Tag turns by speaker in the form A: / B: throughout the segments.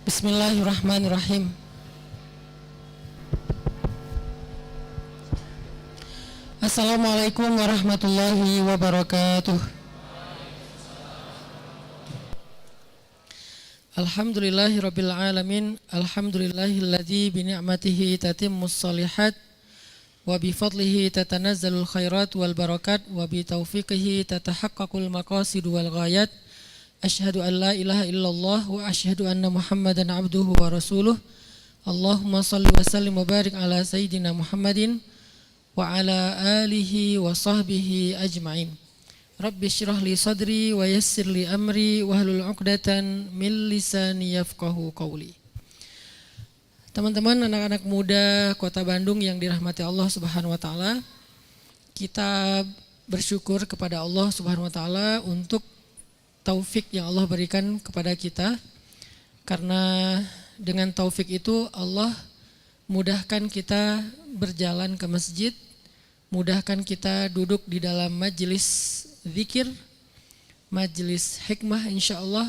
A: Bismillahirrahmanirrahim. Assalamualaikum warahmatullahi wabarakatuh. Alhamdulillahirabbil alamin. Alhamdulillahilladzi bi ni'matihi tatimmus shalihat wa bi fadlihi tatanazzalul khairat wal barakat wa bi taufiqihi tatahaqqaqul maqasid wal ghayat. Asyhadu an la ilaha illallah wa asyhadu anna Muhammadan abduhu wa rasuluh. Allahumma salli wa sallim wa barik ala sayyidina Muhammadin wa ala alihi wa sahbihi ajma'in. Rabbi syrah li sadri wa yassir li amri wahlul 'uqdatan min lisani yafqahu qawli. Teman-teman, anak-anak muda Kota Bandung yang dirahmati Allah Subhanahu wa taala, kita bersyukur kepada Allah Subhanahu wa taala untuk taufik yang Allah berikan kepada kita, karena dengan taufik itu Allah mudahkan kita berjalan ke masjid, mudahkan kita duduk di dalam majelis zikir, majelis hikmah insyaallah,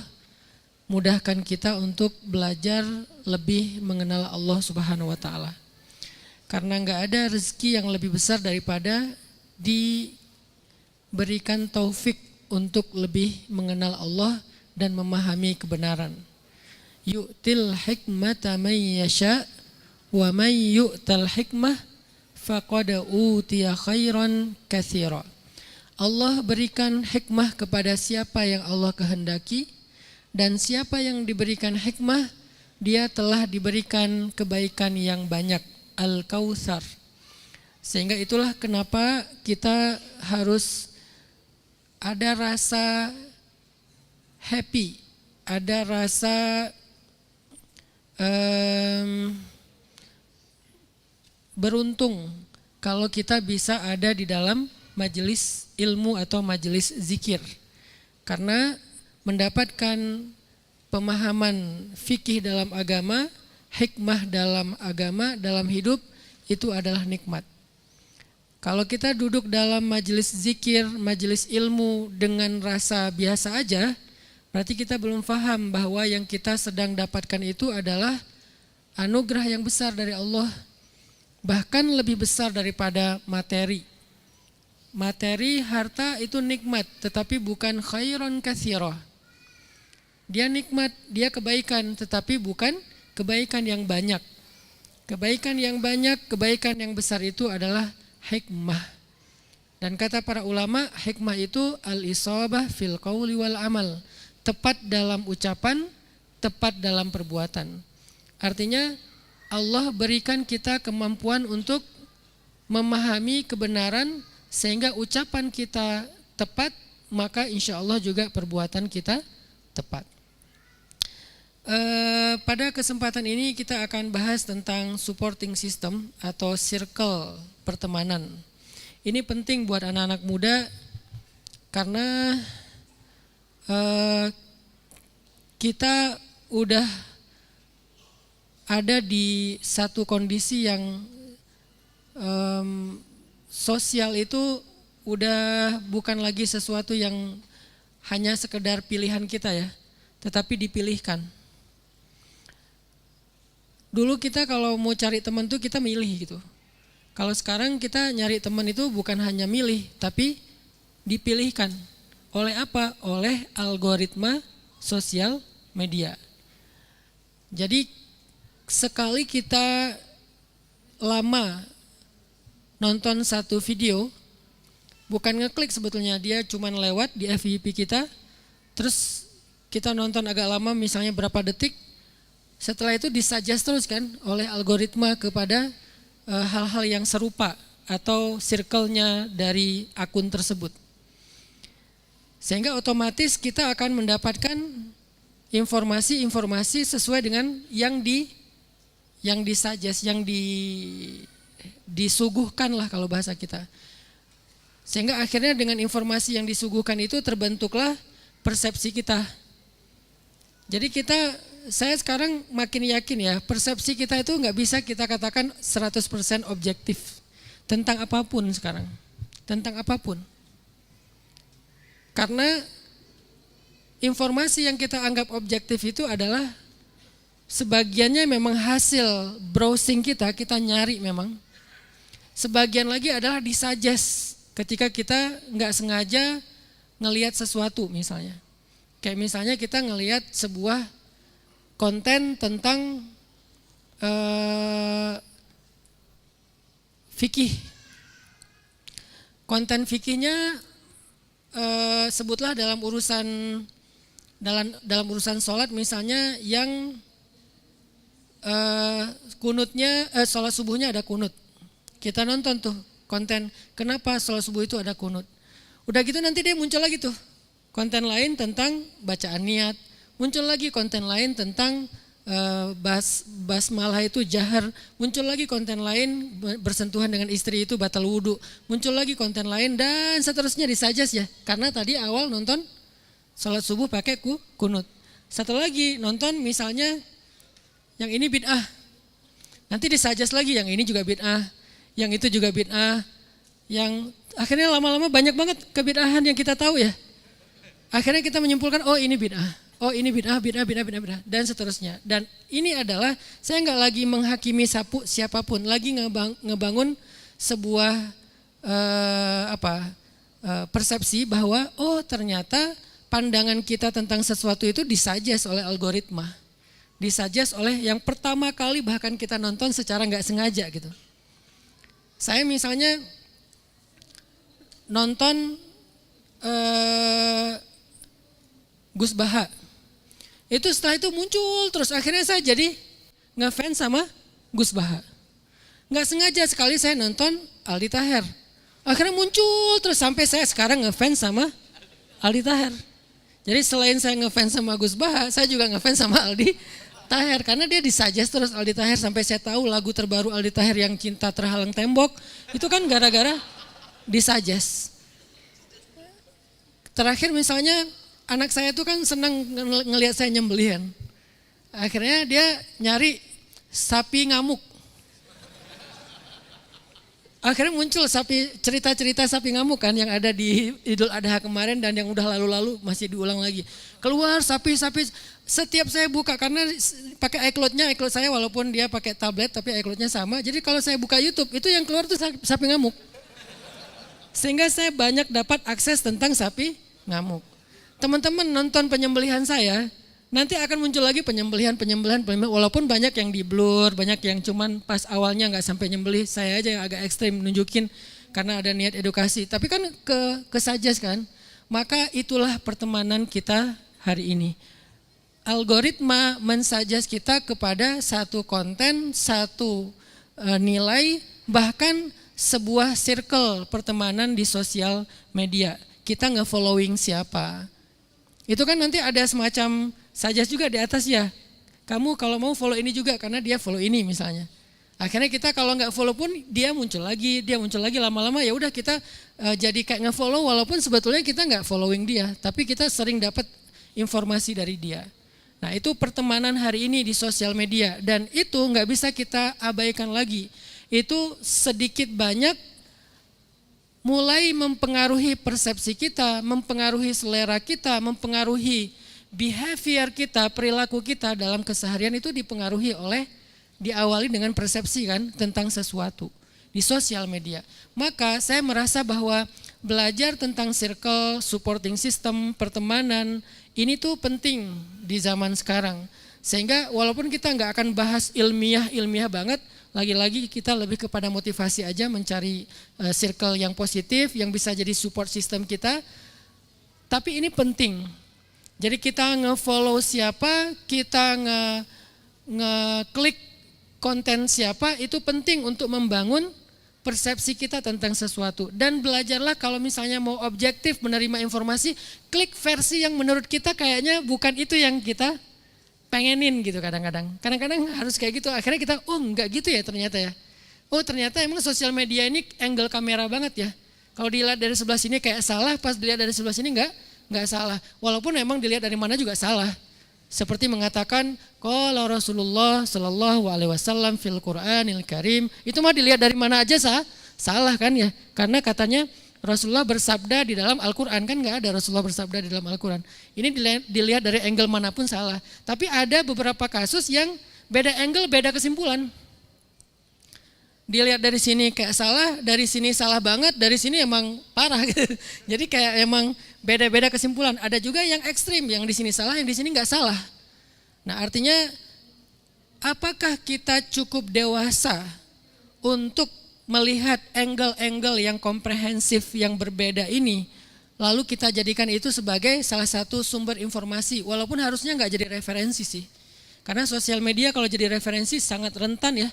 A: mudahkan kita untuk belajar lebih mengenal Allah Subhanahu wa taala. Karena enggak ada rezeki yang lebih besar daripada diberikan taufik untuk lebih mengenal Allah dan memahami kebenaran. Yu'til hikmata may yasha wa may yu'tal hikmah faqad utiya khairan katsira. Allah berikan hikmah kepada siapa yang Allah kehendaki, dan siapa yang diberikan hikmah dia telah diberikan kebaikan yang banyak, Al-Kautsar. Sehingga itulah kenapa kita harus ada rasa happy, ada rasa beruntung kalau kita bisa ada di dalam majelis ilmu atau majelis zikir. Karena mendapatkan pemahaman fikih dalam agama, hikmah dalam agama, dalam hidup, itu adalah nikmat. Kalau kita duduk dalam majelis zikir, majelis ilmu dengan rasa biasa aja, berarti kita belum paham bahwa yang kita sedang dapatkan itu adalah anugerah yang besar dari Allah, bahkan lebih besar daripada materi. Materi, harta itu nikmat, tetapi bukan khairon katsira. Dia nikmat, dia kebaikan, tetapi bukan kebaikan yang banyak. Kebaikan yang banyak, kebaikan yang besar itu adalah hikmah. Dan kata para ulama, hikmah itu al-isabah fil qawli wal amal, tepat dalam ucapan, tepat dalam perbuatan. Artinya Allah berikan kita kemampuan untuk memahami kebenaran, sehingga ucapan kita tepat, maka insya Allah juga perbuatan kita tepat. Pada kesempatan ini kita akan bahas tentang supporting system atau circle pertemanan. Ini penting buat anak-anak muda karena kita udah ada di satu kondisi yang sosial itu udah bukan lagi sesuatu yang hanya sekedar pilihan kita ya, tetapi dipilihkan. Dulu kita kalau mau cari teman tuh kita milih gitu. Kalau sekarang kita nyari teman itu bukan hanya milih, tapi dipilihkan. Oleh apa? Oleh algoritma sosial media. Jadi sekali kita lama nonton satu video, bukan ngeklik sebetulnya, dia cuman lewat di FYP kita, terus kita nonton agak lama, misalnya berapa detik, setelah itu disuggest terus kan oleh algoritma kepada hal-hal yang serupa atau circle-nya dari akun tersebut. Sehingga otomatis kita akan mendapatkan informasi-informasi sesuai dengan yang disuggest, yang disuguhkan lah kalau bahasa kita. Sehingga akhirnya dengan informasi yang disuguhkan itu terbentuklah persepsi kita. Jadi saya sekarang makin yakin ya, persepsi kita itu nggak bisa kita katakan 100% objektif tentang apapun sekarang, tentang apapun. Karena informasi yang kita anggap objektif itu adalah sebagiannya memang hasil browsing kita nyari memang. Sebagian lagi adalah disuggest ketika kita nggak sengaja ngelihat sesuatu misalnya. Kayak misalnya kita ngelihat sebuah konten tentang fikih. Konten fikihnya sebutlah dalam urusan sholat misalnya yang kunutnya sholat subuhnya ada kunut. Kita nonton tuh konten kenapa sholat subuh itu ada kunut. Udah gitu nanti dia muncul lagi tuh konten lain tentang bacaan niat, muncul lagi konten lain tentang basmalah itu jahar, muncul lagi konten lain bersentuhan dengan istri itu batal wudhu, muncul lagi konten lain dan seterusnya disuggest ya. Karena tadi awal nonton sholat subuh pakai kunut. Satu lagi nonton misalnya yang ini bid'ah, nanti disuggest lagi yang ini juga bid'ah, yang itu juga bid'ah, yang akhirnya lama-lama banyak banget kebid'ahan yang kita tahu ya. Akhirnya kita menyimpulkan oh ini bid'ah, oh ini bid'ah, dan seterusnya. Dan ini adalah saya nggak lagi menghakimi siapapun, lagi ngebangun sebuah persepsi bahwa oh ternyata pandangan kita tentang sesuatu itu disuggest oleh algoritma, disuggest oleh yang pertama kali bahkan kita nonton secara nggak sengaja gitu. Saya misalnya nonton Gus Baha, itu setelah itu muncul terus akhirnya saya jadi ngefans sama Gus Baha. Nggak sengaja sekali saya nonton Aldi Taher, akhirnya muncul terus sampai saya sekarang ngefans sama Aldi Taher. Jadi selain saya ngefans sama Gus Baha, saya juga ngefans sama Aldi Taher karena dia disuggest terus Aldi Taher sampai saya tahu lagu terbaru Aldi Taher yang Cinta Terhalang Tembok itu kan gara-gara disuggest. Terakhir misalnya anak saya tuh kan senang ngelihat saya nyembelihan. Akhirnya dia nyari sapi ngamuk. Akhirnya muncul cerita-cerita sapi ngamuk kan yang ada di Idul Adha kemarin dan yang udah lalu-lalu masih diulang lagi. Keluar sapi, setiap saya buka karena pakai iCloud-nya, iCloud saya walaupun dia pakai tablet tapi iCloud-nya sama. Jadi kalau saya buka YouTube itu yang keluar tuh sapi ngamuk. Sehingga saya banyak dapat akses tentang sapi ngamuk. Teman-teman nonton penyembelihan saya, nanti akan muncul lagi penyembelihan walaupun banyak yang di blur, banyak yang cuman pas awalnya nggak sampai nyembelih, saya aja yang agak ekstrim nunjukin karena ada niat edukasi. Tapi kan kesuggest kan, maka itulah pertemanan kita hari ini. Algoritma mensuggest kita kepada satu konten, satu nilai, bahkan sebuah circle pertemanan di sosial media. Kita nge-following siapa. Itu kan nanti ada semacam suggest juga di atas ya. Kamu kalau mau follow ini juga karena dia follow ini misalnya. Akhirnya kita kalau nggak follow pun dia muncul lagi lama-lama ya udah kita jadi kayak nge-follow walaupun sebetulnya kita nggak following dia, tapi kita sering dapat informasi dari dia. Nah itu pertemanan hari ini di sosial media dan itu nggak bisa kita abaikan lagi. Itu sedikit banyak mulai mempengaruhi persepsi kita, mempengaruhi selera kita, mempengaruhi behavior kita, perilaku kita dalam keseharian itu diawali dengan persepsi kan tentang sesuatu di sosial media. Maka saya merasa bahwa belajar tentang circle, supporting system, pertemanan ini tuh penting di zaman sekarang. Sehingga walaupun kita nggak akan bahas ilmiah banget, lagi-lagi kita lebih kepada motivasi aja mencari circle yang positif yang bisa jadi support system kita. Tapi ini penting. Jadi kita nge-follow siapa, kita nge-klik konten siapa, itu penting untuk membangun persepsi kita tentang sesuatu. Dan belajarlah kalau misalnya mau objektif menerima informasi, klik versi yang menurut kita kayaknya bukan itu yang kita pengenin gitu kadang-kadang. Kadang-kadang harus kayak gitu, akhirnya kita, oh enggak gitu ya ternyata ya. Oh ternyata emang sosial media ini angle kamera banget ya. Kalau dilihat dari sebelah sini kayak salah, pas dilihat dari sebelah sini enggak salah. Walaupun emang dilihat dari mana juga salah. Seperti mengatakan, qala Rasulullah sallallahu alaihi wasallam fil Qur'anil Karim. Itu mah dilihat dari mana aja salah kan ya. Karena katanya Rasulullah bersabda di dalam Al-Quran, kan nggak ada Rasulullah bersabda di dalam Al-Quran. Ini dilihat dari angle manapun salah. Tapi ada beberapa kasus yang beda angle, beda kesimpulan. Dilihat dari sini kayak salah, dari sini salah banget, dari sini emang parah gitu. Jadi kayak emang beda-beda kesimpulan. Ada juga yang ekstrim, yang di sini salah, yang di sini nggak salah. Nah artinya apakah kita cukup dewasa untuk melihat angle-angle yang komprehensif yang berbeda ini, lalu kita jadikan itu sebagai salah satu sumber informasi, walaupun harusnya nggak jadi referensi sih. Karena sosial media kalau jadi referensi sangat rentan ya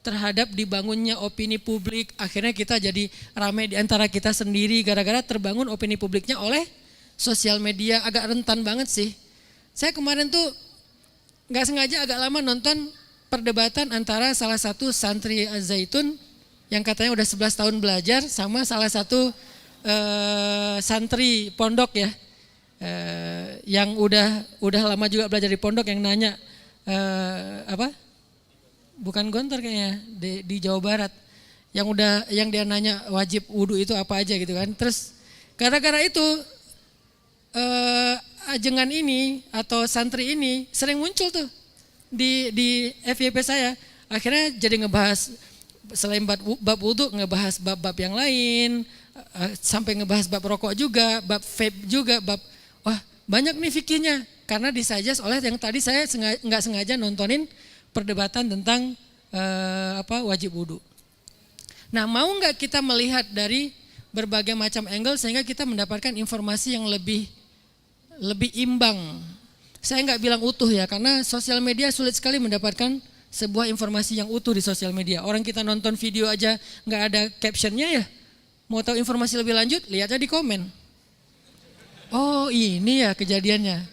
A: terhadap dibangunnya opini publik, akhirnya kita jadi ramai di antara kita sendiri gara-gara terbangun opini publiknya oleh sosial media, agak rentan banget sih. Saya kemarin tuh nggak sengaja agak lama nonton perdebatan antara salah satu santri Az-Zaitun yang katanya udah 11 tahun belajar sama salah satu santri pondok ya, yang udah lama juga belajar di pondok, yang nanya bukan Gontor kayaknya di Jawa Barat, yang dia nanya wajib wudhu itu apa aja gitu kan. Terus gara-gara itu ajengan ini atau santri ini sering muncul tuh di FYP saya, akhirnya jadi ngebahas selain bab wudhu, ngebahas bab-bab yang lain, sampai ngebahas bab rokok juga, bab vape juga, wah banyak nih fikihnya, karena disuggest oleh yang tadi saya nggak sengaja nontonin perdebatan tentang wajib wudhu. Nah mau nggak kita melihat dari berbagai macam angle sehingga kita mendapatkan informasi yang lebih imbang. Saya nggak bilang utuh ya, karena sosial media sulit sekali mendapatkan sebuah informasi yang utuh di sosial media. Orang kita nonton video aja nggak ada captionnya ya. Mau tahu informasi lebih lanjut, lihat aja di komen. Oh ini ya kejadiannya.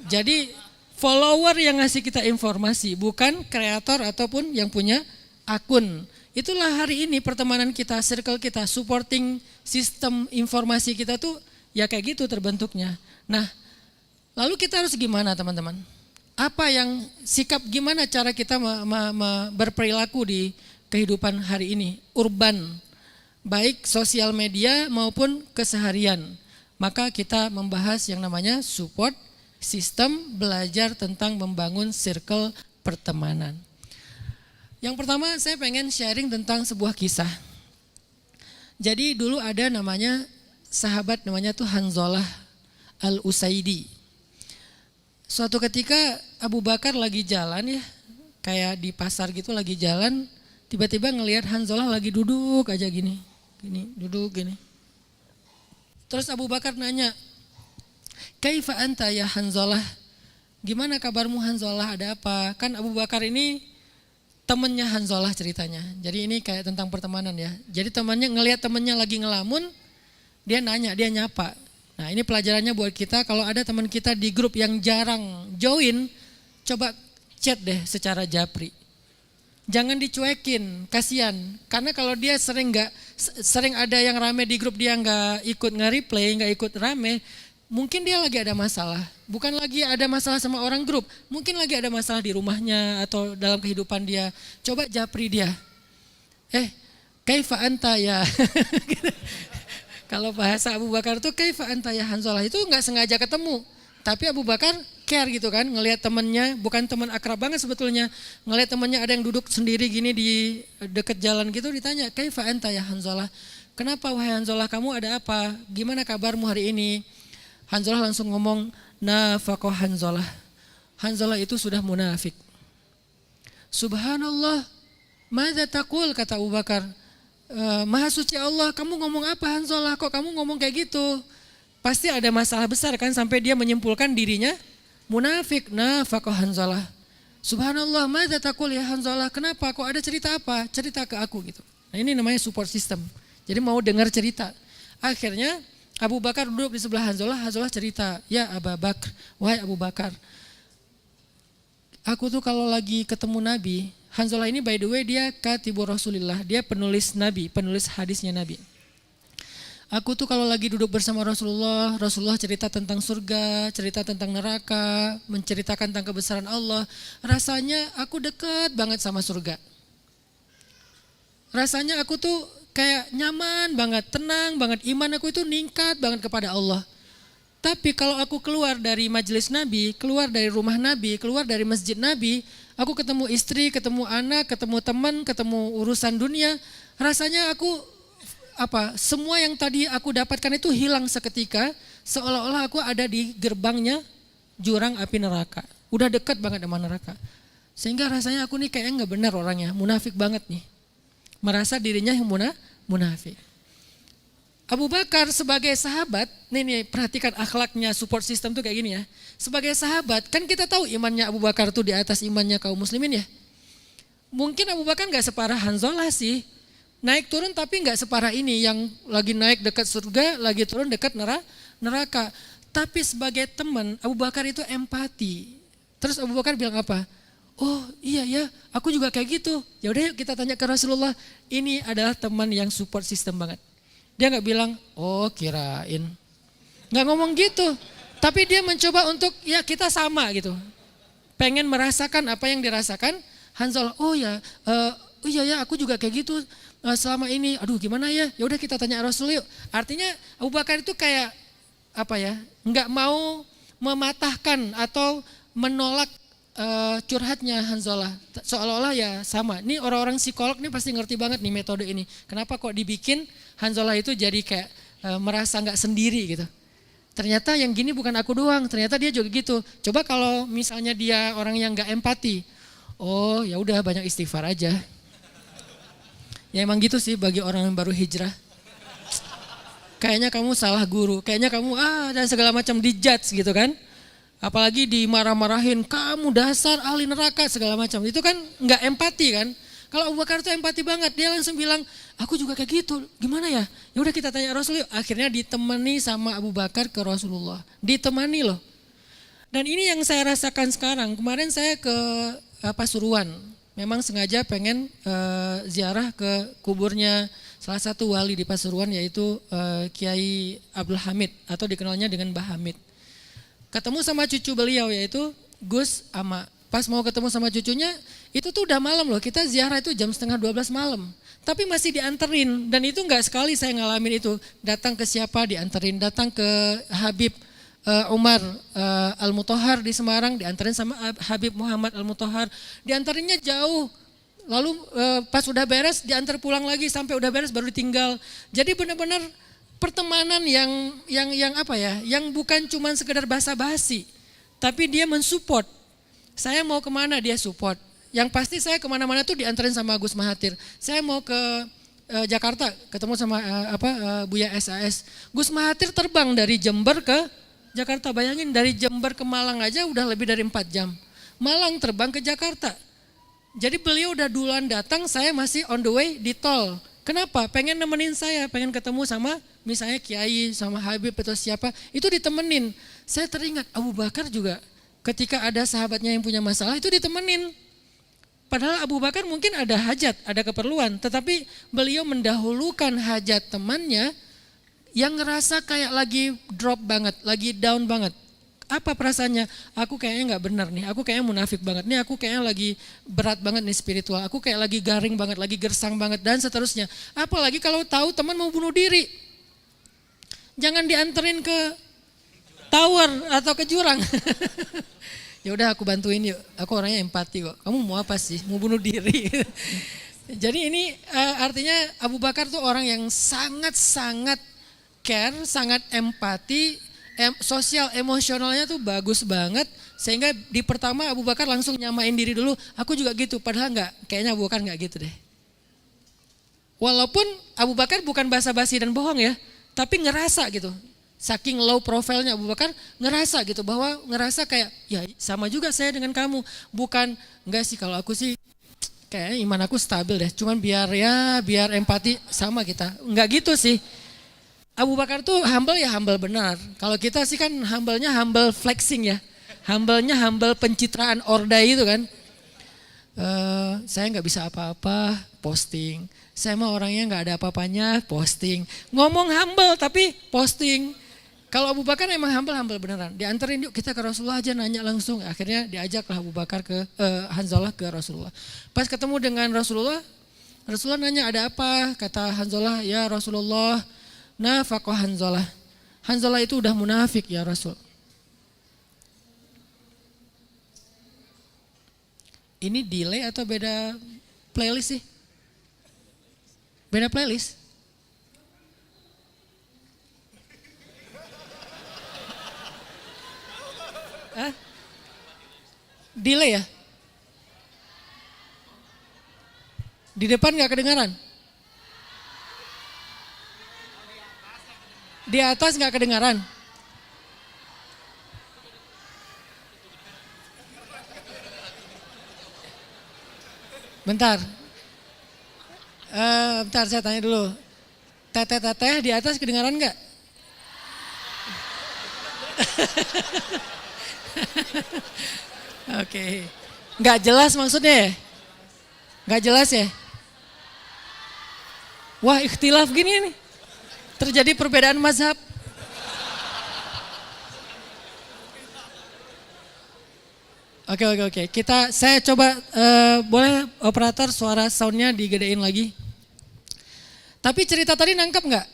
A: Jadi follower yang ngasih kita informasi, bukan kreator ataupun yang punya akun. Itulah hari ini pertemanan kita, circle kita, supporting sistem informasi kita tuh ya kayak gitu terbentuknya. Nah lalu kita harus gimana teman-teman? Apa yang sikap, gimana cara kita berperilaku di kehidupan hari ini, urban, baik sosial media maupun keseharian. Maka kita membahas yang namanya support sistem, belajar tentang membangun circle pertemanan. Yang pertama saya pengen sharing tentang sebuah kisah. Jadi dulu ada namanya sahabat, namanya tuh Hanzalah Al-Usaidi. Suatu ketika Abu Bakar lagi jalan ya, kayak di pasar gitu lagi jalan, tiba-tiba ngelihat Hanzalah lagi duduk aja gini, duduk gini. Terus Abu Bakar nanya, "Kaifa anta ya Hanzalah?" Gimana kabarmu Hanzalah, ada apa? Kan Abu Bakar ini temannya Hanzalah ceritanya. Jadi ini kayak tentang pertemanan ya. Jadi temannya ngelihat temannya lagi ngelamun, dia nanya, dia nyapa. Nah ini pelajarannya buat kita, kalau ada teman kita di grup yang jarang join, coba chat deh secara japri. Jangan dicuekin, kasihan. Karena kalau dia sering ada yang rame di grup dia nggak ikut nge-replay, nggak ikut rame, mungkin dia lagi ada masalah. Bukan lagi ada masalah sama orang grup, mungkin lagi ada masalah di rumahnya atau dalam kehidupan dia. Coba japri dia. Kaifa anta ya. Kalau bahasa Abu Bakar tuh kaifa anta ya Hanzalah, itu nggak sengaja ketemu, tapi Abu Bakar care gitu kan, ngelihat temannya, bukan teman akrab banget sebetulnya, ngelihat temannya ada yang duduk sendiri gini di dekat jalan gitu, ditanya kaifa anta ya Hanzalah, kenapa wahai Hanzalah, kamu ada apa, gimana kabarmu hari ini? Hanzalah langsung ngomong, nafaqah Hanzalah, Hanzalah itu sudah munafik. Subhanallah, madza taqul, kata Abu Bakar. Maha suci Allah, kamu ngomong apa Hanzalah, kok kamu ngomong kayak gitu? Pasti ada masalah besar kan, sampai dia menyimpulkan dirinya munafik. Nafaqah Hanzalah. Subhanallah, madza taqul ya Hanzalah, kenapa, kok ada cerita apa? Cerita ke aku gitu. Nah ini namanya support system. Jadi mau dengar cerita. Akhirnya Abu Bakar duduk di sebelah Hanzalah, Hanzalah cerita, ya Abu Bakar, wahai Abu Bakar, aku tuh kalau lagi ketemu Nabi, Hanzalah ini by the way dia katibur Rasulillah, dia penulis Nabi, penulis hadisnya Nabi. Aku tuh kalau lagi duduk bersama Rasulullah, Rasulullah cerita tentang surga, cerita tentang neraka, menceritakan tentang kebesaran Allah, rasanya aku dekat banget sama surga. Rasanya aku tuh kayak nyaman banget, tenang banget, iman aku itu ningkat banget kepada Allah. Tapi kalau aku keluar dari majelis Nabi, keluar dari rumah Nabi, keluar dari masjid Nabi, aku ketemu istri, ketemu anak, ketemu teman, ketemu urusan dunia, rasanya aku semua yang tadi aku dapatkan itu hilang seketika, seolah-olah aku ada di gerbangnya jurang api neraka. Udah dekat banget sama neraka. Sehingga rasanya aku nih kayaknya nggak benar orangnya, munafik banget nih. Merasa dirinya yang munafik. Abu Bakar sebagai sahabat, nih perhatikan akhlaknya, support system tuh kayak gini ya. Sebagai sahabat, kan kita tahu imannya Abu Bakar tuh di atas imannya kaum muslimin ya. Mungkin Abu Bakar gak separah Hanzalah sih. Naik turun tapi gak separah ini, yang lagi naik dekat surga, lagi turun dekat neraka. Tapi sebagai teman, Abu Bakar itu empati. Terus Abu Bakar bilang apa? Oh iya ya, aku juga kayak gitu. Ya udah yuk kita tanya ke Rasulullah. Ini adalah teman yang support system banget. Dia gak bilang, oh kirain. Gak ngomong gitu. Tapi dia mencoba untuk, ya kita sama gitu. Pengen merasakan apa yang dirasakan Hanzalah. Oh ya, iya ya aku juga kayak gitu selama ini. Aduh gimana ya, ya udah kita tanya Rasul yuk. Artinya Abu Bakar itu kayak, gak mau mematahkan atau menolak curhatnya Hanzalah. Seolah-olah ya sama. Ini orang-orang psikolog nih pasti ngerti banget nih metode ini. Kenapa kok dibikin Hanzalah itu jadi kayak merasa gak sendiri gitu. Ternyata yang gini bukan aku doang, ternyata dia juga gitu. Coba kalau misalnya dia orang yang gak empati. Oh ya udah banyak istighfar aja. Ya emang gitu sih bagi orang yang baru hijrah. Kayaknya kamu salah guru, kayaknya kamu dan segala macam dijudge gitu kan. Apalagi dimarah-marahin, kamu dasar ahli neraka segala macam. Itu kan nggak empati kan. Kalau Abu Bakar itu empati banget, dia langsung bilang, aku juga kayak gitu, gimana ya? Ya udah kita tanya Rasul yuk. Akhirnya ditemani sama Abu Bakar ke Rasulullah. Ditemani loh. Dan ini yang saya rasakan sekarang. Kemarin saya ke Pasuruan. Memang sengaja pengen ziarah ke kuburnya salah satu wali di Pasuruan, yaitu Kiai Abdul Hamid atau dikenalnya dengan Mbah Hamid. Ketemu sama cucu beliau yaitu Gus Ama. Pas mau ketemu sama cucunya, itu tuh udah malam loh, kita ziarah itu jam 11:30 malam. Tapi masih dianterin, dan itu enggak sekali saya ngalamin itu. Datang ke siapa dianterin, datang ke Habib Umar Al-Mutahhar di Semarang, dianterin sama Habib Muhammad Al-Mutahhar. Dianterinnya jauh, lalu pas udah beres diantar pulang lagi, sampai udah beres baru ditinggal. Jadi benar-benar pertemanan yang bukan cuma sekedar basa-basi, tapi dia mensupport. Saya mau kemana dia support. Yang pasti saya kemana-mana tuh diantarin sama Gus Mahathir. Saya mau ke Jakarta ketemu sama Buya SAS. Gus Mahathir terbang dari Jember ke Jakarta. Bayangin dari Jember ke Malang aja udah lebih dari 4 jam. Malang terbang ke Jakarta. Jadi beliau udah duluan datang, saya masih on the way di tol. Kenapa? Pengen nemenin saya, pengen ketemu sama misalnya Kiai, sama Habib atau siapa, itu ditemenin. Saya teringat Abu Bakar juga ketika ada sahabatnya yang punya masalah itu ditemenin. Padahal Abu Bakar mungkin ada hajat, ada keperluan, tetapi beliau mendahulukan hajat temannya yang ngerasa kayak lagi drop banget, lagi down banget. Apa perasaannya? Aku kayaknya gak benar nih, aku kayaknya munafik banget nih, aku kayaknya lagi berat banget nih spiritual, aku kayak lagi garing banget, lagi gersang banget dan seterusnya. Apalagi kalau tahu teman mau bunuh diri. Jangan dianterin ke tower atau ke jurang. Ya udah aku bantuin yuk, aku orangnya empati kok. Kamu mau apa sih? Mau bunuh diri. Jadi ini artinya Abu Bakar tuh orang yang sangat-sangat care, sangat empati, sosial emosionalnya tuh bagus banget. Sehingga di pertama Abu Bakar langsung nyamain diri dulu, aku juga gitu. Padahal enggak, kayaknya Abu Bakar enggak gitu deh. Walaupun Abu Bakar bukan basa-basi dan bohong ya, tapi ngerasa gitu. Saking low profile-nya Abu Bakar ngerasa gitu, bahwa ngerasa kayak ya sama juga saya dengan kamu. Bukan, enggak sih kalau aku sih kayaknya iman aku stabil deh. Cuman biar empati sama kita. Enggak gitu sih. Abu Bakar tuh humble ya humble benar. Kalau kita sih kan humble-nya humble flexing ya. Humble-nya humble pencitraan ordai itu kan. Saya nggak bisa apa-apa, posting. Saya mah orangnya nggak ada apa-apanya, posting. Ngomong humble tapi posting. Kalau Abu Bakar emang humble beneran. Dianterin yuk kita ke Rasulullah aja, nanya langsung. Akhirnya diajaklah Abu Bakar ke Hanzalah ke Rasulullah. Pas ketemu dengan Rasulullah, Rasulullah nanya, ada apa? Kata Hanzalah, ya Rasulullah, nafaqah Hanzalah. Hanzalah itu udah munafik ya Rasul. Ini delay atau beda playlist sih? Beda playlist? Hah? Delay ya? Di depan gak kedengaran? Di atas gak kedengaran? Bentar. Bentar saya tanya dulu. Teteh di atas kedengaran nggak? Oke. Nggak jelas maksudnya ya? Nggak jelas ya? Wah, ikhtilaf gini nih. Terjadi perbedaan mazhab. Oke. Saya coba, boleh operator suara soundnya digedein lagi. Tapi cerita tadi nangkep nggak?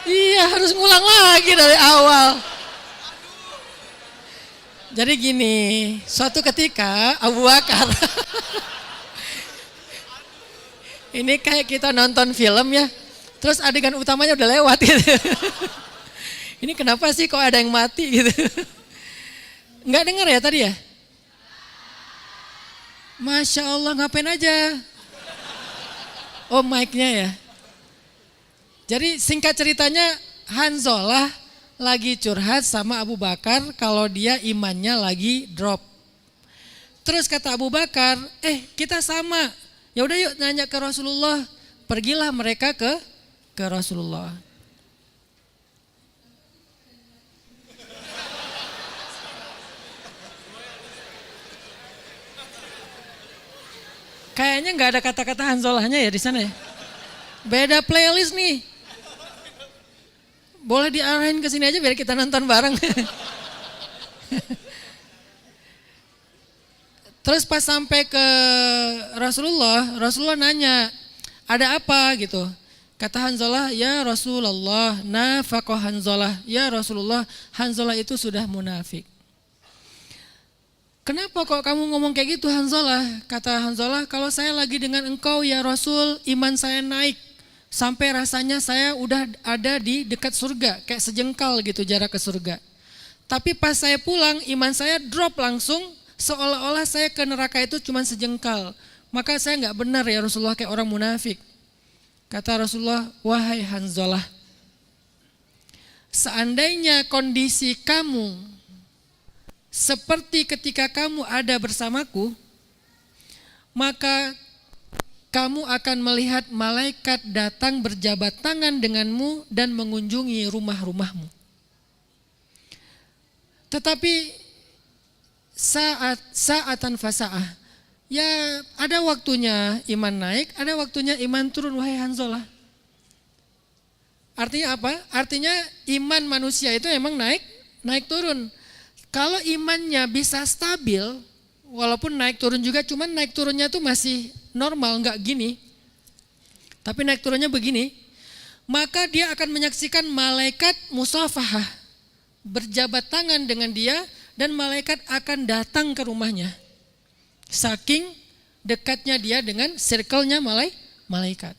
A: Iya, harus ngulang lagi dari awal. Jadi gini, suatu ketika Abu Bakar, ini kayak kita nonton film ya, terus adegan utamanya udah lewat gitu. Ini kenapa sih kok ada yang mati gitu? Nggak dengar ya tadi ya? Masya Allah, ngapain aja? Oh, mic-nya ya. Jadi singkat ceritanya, Hanzalah lagi curhat sama Abu Bakar kalau dia imannya lagi drop. Terus kata Abu Bakar, kita sama. Ya udah yuk nanya ke Rasulullah. Pergilah mereka ke Rasulullah. Kayaknya nggak ada kata-kata Hanzalahnya ya di sana ya. Beda playlist nih. Boleh diarahin ke sini aja biar kita nonton bareng. Terus pas sampai ke Rasulullah nanya, ada apa gitu. Kata Hanzalah, ya Rasulullah, nafaqah Hanzalah. Ya Rasulullah, Hanzalah itu sudah munafik. Kenapa kok kamu ngomong kayak gitu Hanzalah? Kata Hanzalah, kalau saya lagi dengan engkau ya Rasul, iman saya naik. Sampai rasanya saya udah ada di dekat surga, kayak sejengkal gitu jarak ke surga. Tapi pas saya pulang, iman saya drop langsung, seolah-olah saya ke neraka itu cuma sejengkal. Maka saya gak benar ya Rasulullah kayak orang munafik. Kata Rasulullah, wahai Hanzalah, seandainya kondisi kamu seperti ketika kamu ada bersamaku, maka kamu akan melihat malaikat datang berjabat tangan denganmu dan mengunjungi rumah-rumahmu. Tetapi saatan fasa'ah, ya ada waktunya iman naik, ada waktunya iman turun, wahai Hanzalah. Artinya apa? Artinya iman manusia itu emang naik turun. Kalau imannya bisa stabil, walaupun naik turun juga, cuman naik turunnya tuh masih normal, enggak gini. Tapi naik turunnya begini, maka dia akan menyaksikan malaikat musafahah, berjabat tangan dengan dia, dan malaikat akan datang ke rumahnya. Saking dekatnya dia dengan circle-nya malaikat.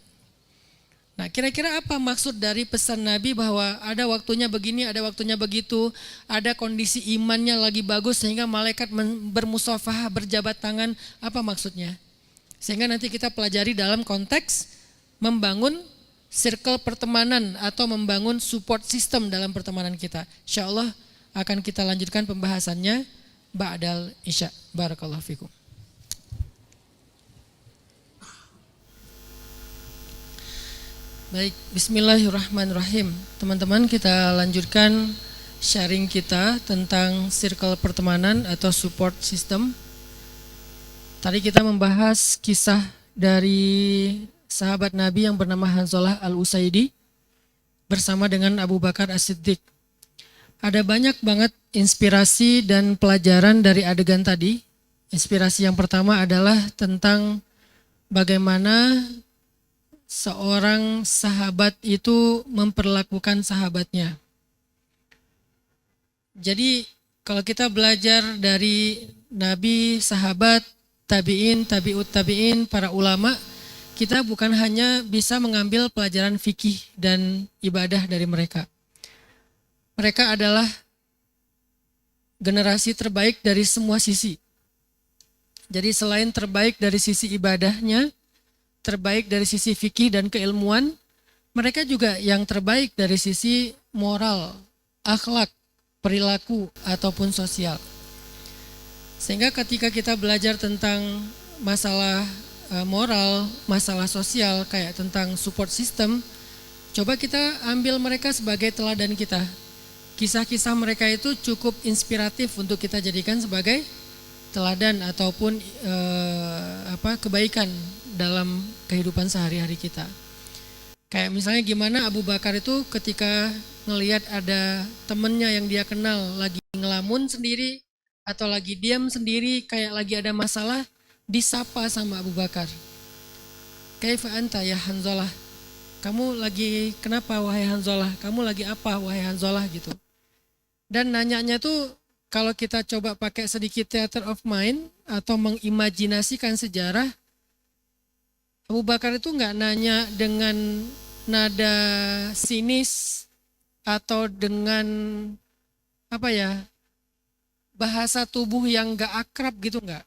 A: Nah, kira-kira apa maksud dari pesan Nabi bahwa ada waktunya begini, ada waktunya begitu, ada kondisi imannya lagi bagus sehingga malaikat bermusafahah, berjabat tangan, apa maksudnya? Sehingga nanti kita pelajari dalam konteks membangun circle pertemanan atau membangun support system dalam pertemanan kita. Insya Allah akan kita lanjutkan pembahasannya ba'dal isya. Barakallahu fikum. Baik, bismillahirrahmanirrahim. Teman-teman, kita lanjutkan sharing kita tentang circle pertemanan atau support system. Tadi kita membahas kisah dari sahabat Nabi yang bernama Hanzalah al-Usaidi bersama dengan Abu Bakar As-Siddiq. Ada banyak banget inspirasi dan pelajaran dari adegan tadi Inspirasi yang pertama adalah tentang bagaimana seorang sahabat itu memperlakukan sahabatnya. Jadi kalau kita belajar dari nabi, sahabat, tabi'in, tabi'ut tabi'in, para ulama, kita bukan hanya bisa mengambil pelajaran fikih dan ibadah dari mereka. Mereka adalah generasi terbaik dari semua sisi. Jadi selain terbaik dari sisi ibadahnya, terbaik dari sisi fikih dan keilmuan, mereka juga yang terbaik dari sisi moral, akhlak, perilaku, ataupun sosial. Sehingga ketika kita belajar tentang masalah moral, masalah sosial, kayak tentang support system, coba kita ambil mereka sebagai teladan kita. Kisah-kisah mereka itu cukup inspiratif untuk kita jadikan sebagai teladan ataupun kebaikan dalam kehidupan sehari-hari kita. Kayak misalnya gimana Abu Bakar itu ketika ngelihat ada temennya yang dia kenal lagi ngelamun sendiri atau lagi diam sendiri kayak lagi ada masalah, disapa sama Abu Bakar. Kaifa anta ya Hanzalah? Kamu lagi kenapa wahai Hanzalah? Kamu lagi apa wahai Hanzalah gitu. Dan nanyanya tuh kalau kita coba pakai sedikit theater of mind atau mengimajinasikan sejarah, Abu Bakar itu nggak nanya dengan nada sinis atau dengan bahasa tubuh yang nggak akrab gitu nggak.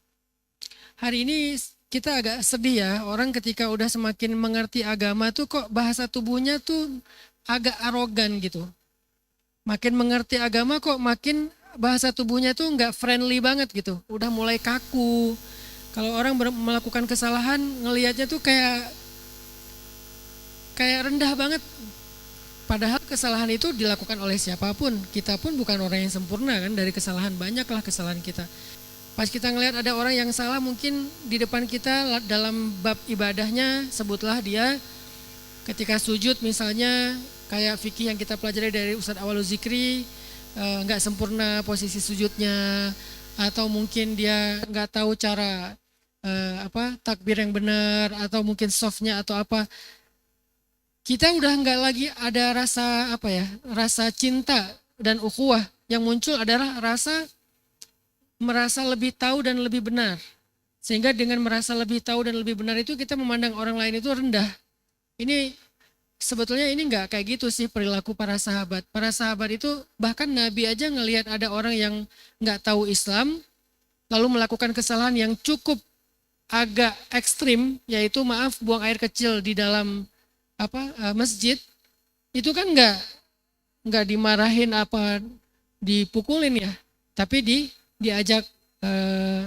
A: Hari ini kita agak sedih ya, orang ketika udah semakin mengerti agama tuh kok bahasa tubuhnya tuh agak arogan gitu. Makin mengerti agama kok makin bahasa tubuhnya tuh nggak friendly banget gitu, udah mulai kaku. Kalau orang melakukan kesalahan, ngelihatnya tuh kayak rendah banget. Padahal kesalahan itu dilakukan oleh siapapun. Kita pun bukan orang yang sempurna kan, dari kesalahan banyaklah kesalahan kita. Pas kita ngelihat ada orang yang salah mungkin di depan kita dalam bab ibadahnya, sebutlah dia ketika sujud misalnya, kayak fikih yang kita pelajari dari Ustadz Awalul Zikri, nggak sempurna posisi sujudnya, atau mungkin dia nggak tahu cara takbir yang benar, atau mungkin softnya atau apa, kita udah nggak lagi ada rasa cinta dan ukhuwah. Yang muncul adalah merasa lebih tahu dan lebih benar. Sehingga dengan merasa lebih tahu dan lebih benar itu kita memandang orang lain itu rendah. Ini sebetulnya ini nggak kayak gitu sih perilaku para sahabat. Para sahabat itu bahkan Nabi aja ngelihat ada orang yang nggak tahu Islam, lalu melakukan kesalahan yang cukup agak ekstrim, yaitu buang air kecil di dalam masjid, itu kan nggak dimarahin apa dipukulin ya, tapi diajak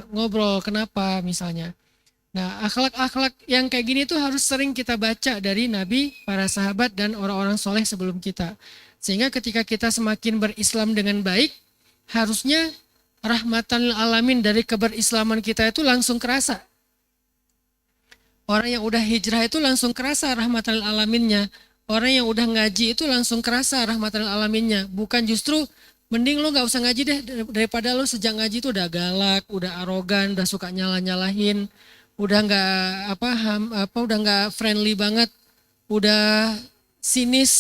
A: ngobrol kenapa misalnya. Nah, akhlak-akhlak yang kayak gini tuh harus sering kita baca dari Nabi, para sahabat dan orang-orang soleh sebelum kita. Sehingga ketika kita semakin berislam dengan baik, harusnya rahmatan lil alamin dari keberislaman kita itu langsung kerasa. Orang yang udah hijrah itu langsung kerasa rahmatan lil alaminnya. Orang yang udah ngaji itu langsung kerasa rahmatan lil alaminnya. Bukan justru mending lo gak usah ngaji deh, daripada lo sejak ngaji itu udah galak, udah arogan, udah suka nyala-nyalahin, udah udah nggak friendly banget, udah sinis.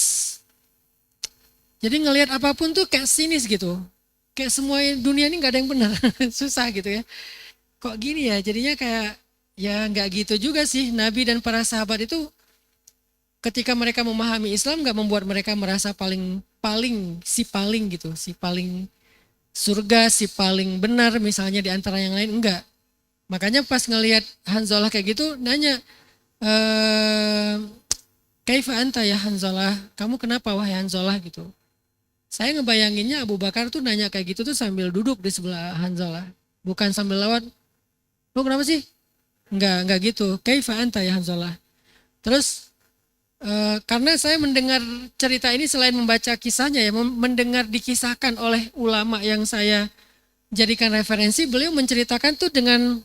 A: Jadi ngelihat apapun tuh kayak sinis gitu. Kayak semua dunia ini nggak ada yang benar, susah gitu ya. Kok gini ya? Jadinya kayak ya nggak gitu juga sih. Nabi dan para sahabat itu ketika mereka memahami Islam nggak membuat mereka merasa paling gitu, si paling surga, si paling benar misalnya di antara yang lain, enggak. Makanya pas ngelihat Hanzalah kayak gitu nanya, kaifa anta ya Hanzalah, kamu kenapa wahai Hanzalah gitu. Saya ngebayanginnya Abu Bakar tuh nanya kayak gitu tuh sambil duduk di sebelah Hanzalah, bukan sambil lewat. Lo kenapa sih? Enggak gitu. Kaifa anta ya Hanzalah. Terus karena saya mendengar cerita ini selain membaca kisahnya ya, mendengar dikisahkan oleh ulama yang saya jadikan referensi, beliau menceritakan tuh dengan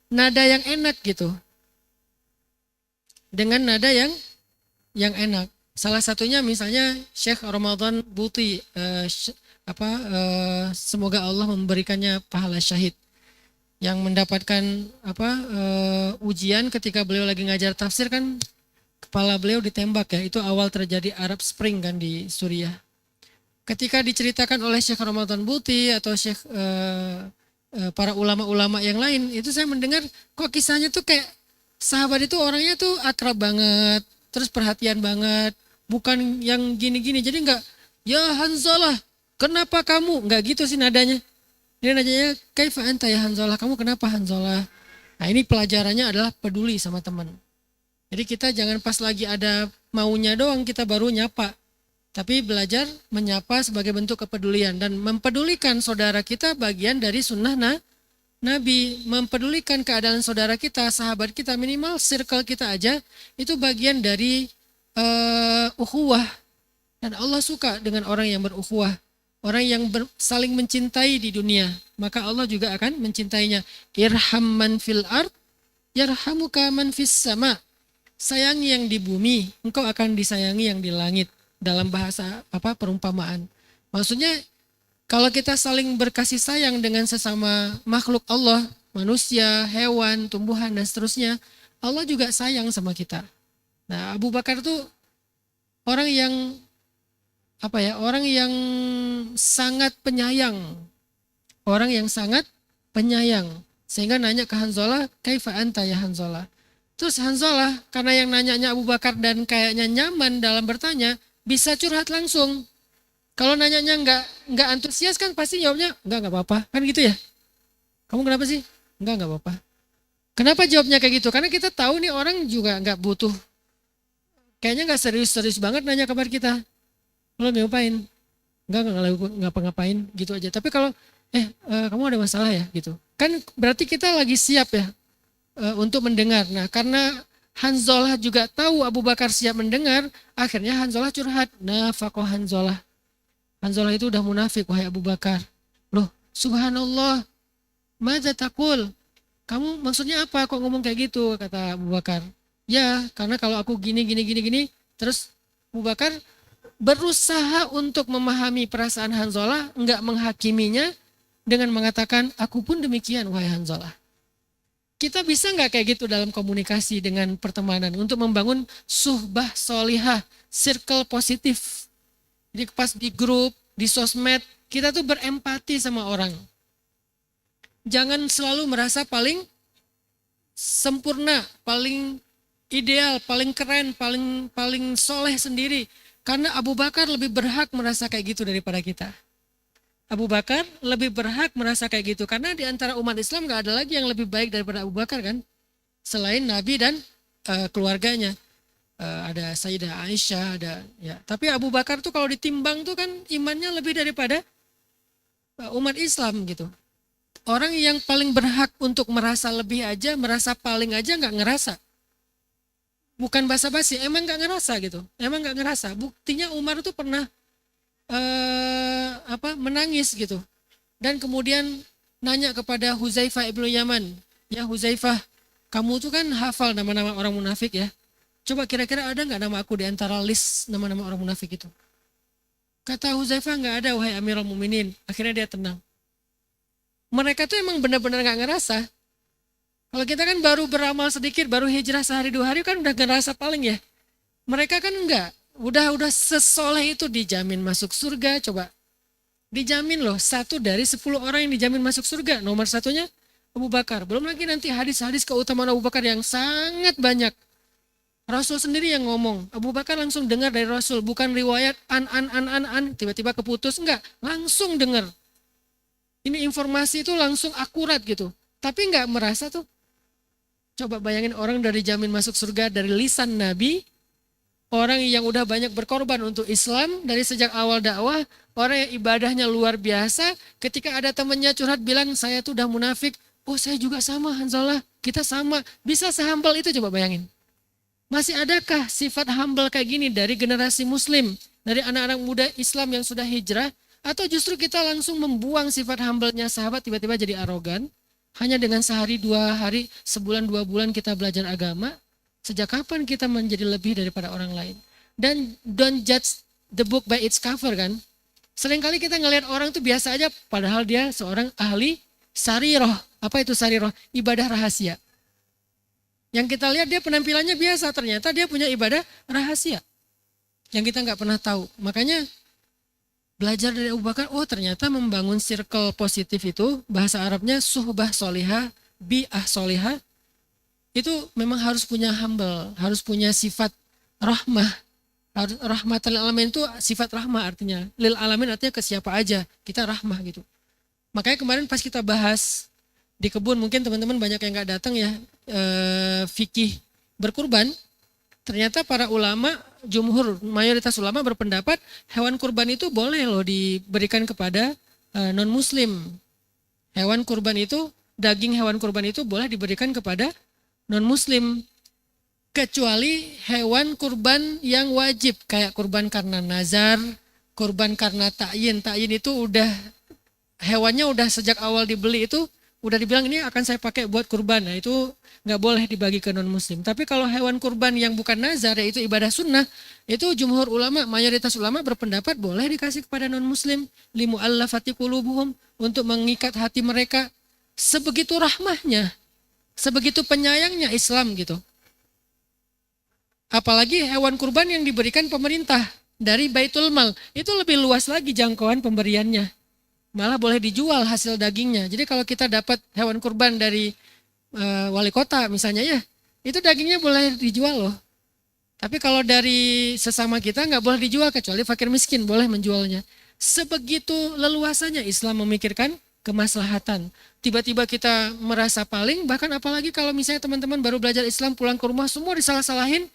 A: nada yang enak gitu. Dengan nada yang enak. Salah satunya misalnya Syekh Ramadan Buti, semoga Allah memberikannya pahala syahid. yang mendapatkan ujian ketika beliau lagi ngajar tafsir kan kepala beliau ditembak ya. Itu awal terjadi Arab Spring kan di Suriah. Ketika diceritakan oleh Syekh Ramadan Buti atau Syekh para ulama-ulama yang lain, itu saya mendengar kok kisahnya tuh kayak sahabat itu orangnya tuh akrab banget, terus perhatian banget, bukan yang gini-gini. Jadi enggak, ya Hanzalah, kenapa kamu? Enggak gitu sih nadanya. Ini nadanya, kaifa anta ya Hanzalah, kamu kenapa Hanzalah? Nah ini pelajarannya adalah peduli sama teman. Jadi kita jangan pas lagi ada maunya doang kita baru nyapa. Tapi belajar menyapa sebagai bentuk kepedulian. Dan mempedulikan saudara kita bagian dari sunnah Nabi. Mempedulikan keadaan saudara kita, sahabat kita, minimal circle kita aja. Itu bagian dari ukhuwah. Dan Allah suka dengan orang yang berukhuwah. Orang yang saling mencintai di dunia. Maka Allah juga akan mencintainya. Irham man fil ard, yarhamuka man fis sama. Sayangi yang di bumi, engkau akan disayangi yang di langit. Dalam bahasa perumpamaan. Maksudnya kalau kita saling berkasih sayang dengan sesama makhluk Allah, manusia, hewan, tumbuhan dan seterusnya, Allah juga sayang sama kita. Nah, Abu Bakar tuh orang yang orang yang sangat penyayang. Orang yang sangat penyayang. Sehingga nanya ke Hanzalah, kaifa anta ya Hanzalah? Terus Hanzalah karena yang nanyanya Abu Bakar dan kayaknya nyaman dalam bertanya, bisa curhat langsung. Kalau nanyanya nggak antusias kan pasti jawabnya nggak apa-apa kan gitu ya. Kamu kenapa sih? Nggak apa-apa. Kenapa jawabnya kayak gitu? Karena kita tahu nih orang juga nggak butuh. Kayaknya nggak serius-serius banget nanya kabar kita. Lo ngapain? Nggak ngapa-ngapain gitu aja. Tapi kalau kamu ada masalah ya gitu. Kan berarti kita lagi siap ya untuk mendengar. Nah karena Hanzalah juga tahu Abu Bakar siap mendengar, akhirnya Hanzalah curhat. Nafaqo Hanzalah. Hanzalah itu udah munafik, wahai Abu Bakar. Loh, subhanallah, madza taqul? Kamu maksudnya apa kok ngomong kayak gitu, kata Abu Bakar. Ya, karena kalau aku gini, terus Abu Bakar berusaha untuk memahami perasaan Hanzalah, enggak menghakiminya dengan mengatakan, aku pun demikian, wahai Hanzalah. Kita bisa nggak kayak gitu dalam komunikasi dengan pertemanan untuk membangun suhbah solihah, circle positif. Jadi pas di grup, di sosmed, kita tuh berempati sama orang. Jangan selalu merasa paling sempurna, paling ideal, paling keren, paling soleh sendiri. Karena Abu Bakar lebih berhak merasa kayak gitu daripada kita. Abu Bakar lebih berhak merasa kayak gitu karena di antara umat Islam gak ada lagi yang lebih baik daripada Abu Bakar kan, selain Nabi dan keluarganya. Ada Sayyidah Aisyah, ada ya. Tapi Abu Bakar tuh kalau ditimbang tuh kan imannya lebih daripada umat Islam gitu. Orang yang paling berhak untuk merasa lebih aja, merasa paling aja nggak ngerasa. Bukan basa-basi, emang nggak ngerasa gitu. Emang nggak ngerasa. Buktinya Umar tuh pernah menangis gitu. Dan kemudian nanya kepada Huzaifah ibnu Yaman, ya Huzaifah, kamu tuh kan hafal nama-nama orang munafik ya. Coba kira-kira ada nggak nama aku di antara list nama-nama orang munafik itu? Kata Huzaifah nggak ada, wahai Amirul Mukminin. Akhirnya dia tenang. Mereka tuh emang benar-benar nggak ngerasa. Kalau kita kan baru beramal sedikit, baru hijrah sehari 2 hari kan udah ngerasa paling ya. Mereka kan enggak. Udah sesoleh itu dijamin masuk surga, coba. Dijamin loh, 1 dari 10 orang yang dijamin masuk surga. Nomor 1-nya Abu Bakar. Belum lagi nanti hadis-hadis keutamaan Abu Bakar yang sangat banyak. Rasul sendiri yang ngomong. Abu Bakar langsung dengar dari Rasul. Bukan riwayat tiba-tiba keputus. Enggak, langsung dengar. Ini informasi itu langsung akurat gitu. Tapi enggak merasa tuh. Coba bayangin orang dari jamin masuk surga dari lisan Nabi. Orang yang udah banyak berkorban untuk Islam dari sejak awal dakwah, orang yang ibadahnya luar biasa, ketika ada temannya curhat bilang saya tuh udah munafik, oh saya juga sama Hanzalah, kita sama, bisa sehumble itu coba bayangin. Masih adakah sifat humble kayak gini dari generasi muslim, dari anak-anak muda Islam yang sudah hijrah, atau justru kita langsung membuang sifat humble-nya sahabat tiba-tiba jadi arogan, hanya dengan sehari 2 hari, sebulan 2 bulan kita belajar agama. Sejak kapan kita menjadi lebih daripada orang lain? Dan don't judge the book by its cover kan. Seringkali kita ngelihat orang tuh biasa aja padahal dia seorang ahli sarirah. Apa itu sarirah? Ibadah rahasia. Yang kita lihat dia penampilannya biasa, ternyata dia punya ibadah rahasia. Yang kita nggak pernah tahu. Makanya belajar dari Abu Bakar, oh ternyata membangun circle positif itu, bahasa Arabnya suhbah solihah, bi'ah solihah, itu memang harus punya humble, harus punya sifat rahmah. Rahmatal lil alamin itu sifat rahmah artinya. Lil alamin artinya ke siapa aja, kita rahmah gitu. Makanya kemarin pas kita bahas di kebun, mungkin teman-teman banyak yang nggak datang ya, fikih berkurban. Ternyata para ulama, jumhur, mayoritas ulama berpendapat hewan kurban itu boleh loh diberikan kepada non-muslim. Hewan kurban itu, daging hewan kurban itu boleh diberikan kepada non-muslim. Kecuali hewan kurban yang wajib, kayak kurban karena nazar, kurban karena ta'yin. Ta'yin itu udah, hewannya udah sejak awal dibeli itu, udah dibilang ini akan saya pakai buat kurban. Nah itu nggak boleh dibagi ke non-muslim. Tapi kalau hewan kurban yang bukan nazar, yaitu ibadah sunnah, itu jumhur ulama, mayoritas ulama berpendapat boleh dikasih kepada non-muslim. Limu'allafati qulubuhum, untuk mengikat hati mereka. Sebegitu rahmahnya, sebegitu penyayangnya Islam gitu. Apalagi hewan kurban yang diberikan pemerintah dari Baitul Mal, itu lebih luas lagi jangkauan pemberiannya. Malah boleh dijual hasil dagingnya. Jadi kalau kita dapat hewan kurban dari wali kota misalnya ya, itu dagingnya boleh dijual loh. Tapi kalau dari sesama kita nggak boleh dijual, kecuali fakir miskin boleh menjualnya. Sebegitu leluasannya Islam memikirkan kemaslahatan. Tiba-tiba kita merasa paling, bahkan apalagi kalau misalnya teman-teman baru belajar Islam pulang ke rumah semua disalah-salahin,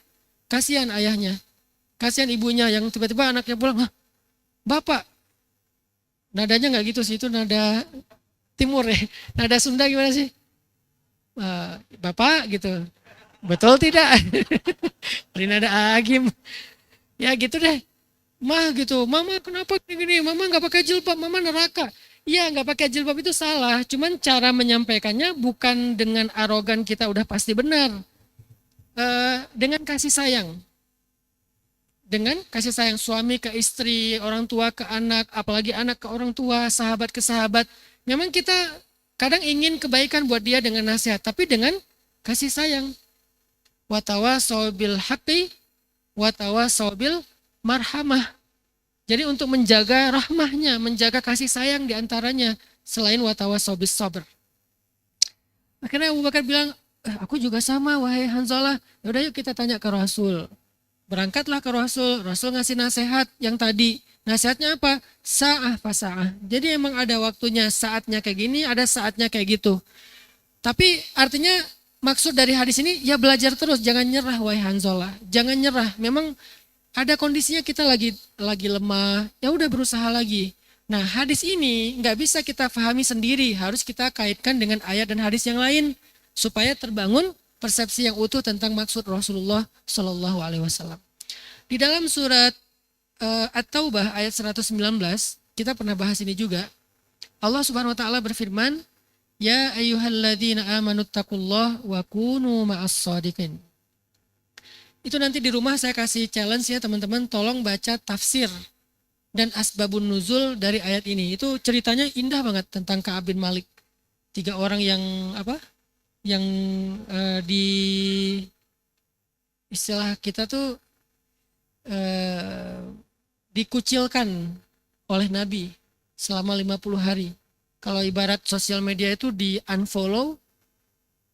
A: kasihan ayahnya, kasihan ibunya yang tiba-tiba anaknya pulang, bapak, nadanya nggak gitu sih, itu nada timur ya, nada Sunda gimana sih? Bapak gitu, betul tidak? Dari nada agim, ya gitu deh. Mah gitu, mama kenapa gini? Mama nggak pakai jilbab, mama neraka. Iya nggak pakai jilbab itu salah, cuman cara menyampaikannya bukan dengan arogan kita udah pasti benar. Dengan kasih sayang. Dengan kasih sayang suami ke istri, orang tua ke anak, apalagi anak ke orang tua, sahabat ke sahabat. Memang kita kadang ingin kebaikan buat dia dengan nasihat, tapi dengan kasih sayang. Watawasau bil haqqi, watawasau bil marhamah. Jadi untuk menjaga rahmahnya, menjaga kasih sayang diantaranya, selain watawasau bis sabr. Akhirnya Abu Bakar bilang, aku juga sama wahai Hanzalah. Yaudah yuk kita tanya ke Rasul. Berangkatlah ke Rasul. Rasul ngasih nasihat yang tadi. Nasihatnya apa? Sa'ah fasa'ah. Jadi emang ada waktunya, saatnya kayak gini, ada saatnya kayak gitu. Tapi artinya maksud dari hadis ini ya belajar terus. Jangan nyerah wahai Hanzalah. Jangan nyerah. Memang ada kondisinya kita lagi lemah. Ya udah berusaha lagi. Nah hadis ini nggak bisa kita pahami sendiri. Harus kita kaitkan dengan ayat dan hadis yang lain. Supaya terbangun persepsi yang utuh tentang maksud Rasulullah Shallallahu Alaihi Wasallam. Di dalam surat At-Taubah ayat 119 kita pernah bahas ini juga. Allah Subhanahu Wa Taala berfirman, Ya ayyuhalladzina amanu taqullah wa kunu ma'as shadiqin. Itu nanti di rumah saya kasih challenge ya teman-teman, tolong baca tafsir dan asbabun nuzul dari ayat ini. Itu ceritanya indah banget tentang Ka'ab bin Malik. 3 orang yang yang di istilah kita tuh dikucilkan oleh Nabi selama 50 hari. Kalau ibarat sosial media itu di unfollow,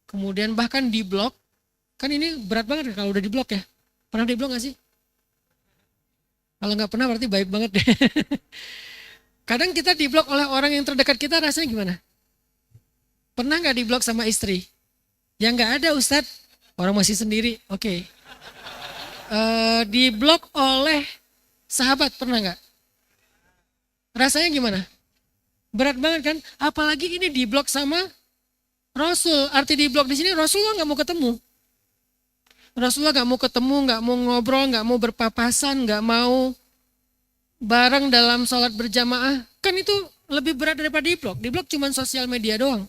A: kemudian bahkan di blok. Kan ini berat banget kalau udah di blok ya. Pernah di blok gak sih? Kalau nggak pernah berarti baik banget deh. Kadang kita di blok oleh orang yang terdekat kita rasanya gimana? Pernah nggak di blok sama istri? Yang nggak ada Ustadz, orang masih sendiri, oke. Di blok oleh sahabat, pernah nggak? Rasanya gimana? Berat banget kan? Apalagi ini di blok sama Rasul. Arti di blok di sini Rasulullah nggak mau ketemu. Rasulullah nggak mau ketemu, nggak mau ngobrol, nggak mau berpapasan, nggak mau bareng dalam sholat berjamaah. Kan itu lebih berat daripada di blok. Di blok cuma sosial media doang.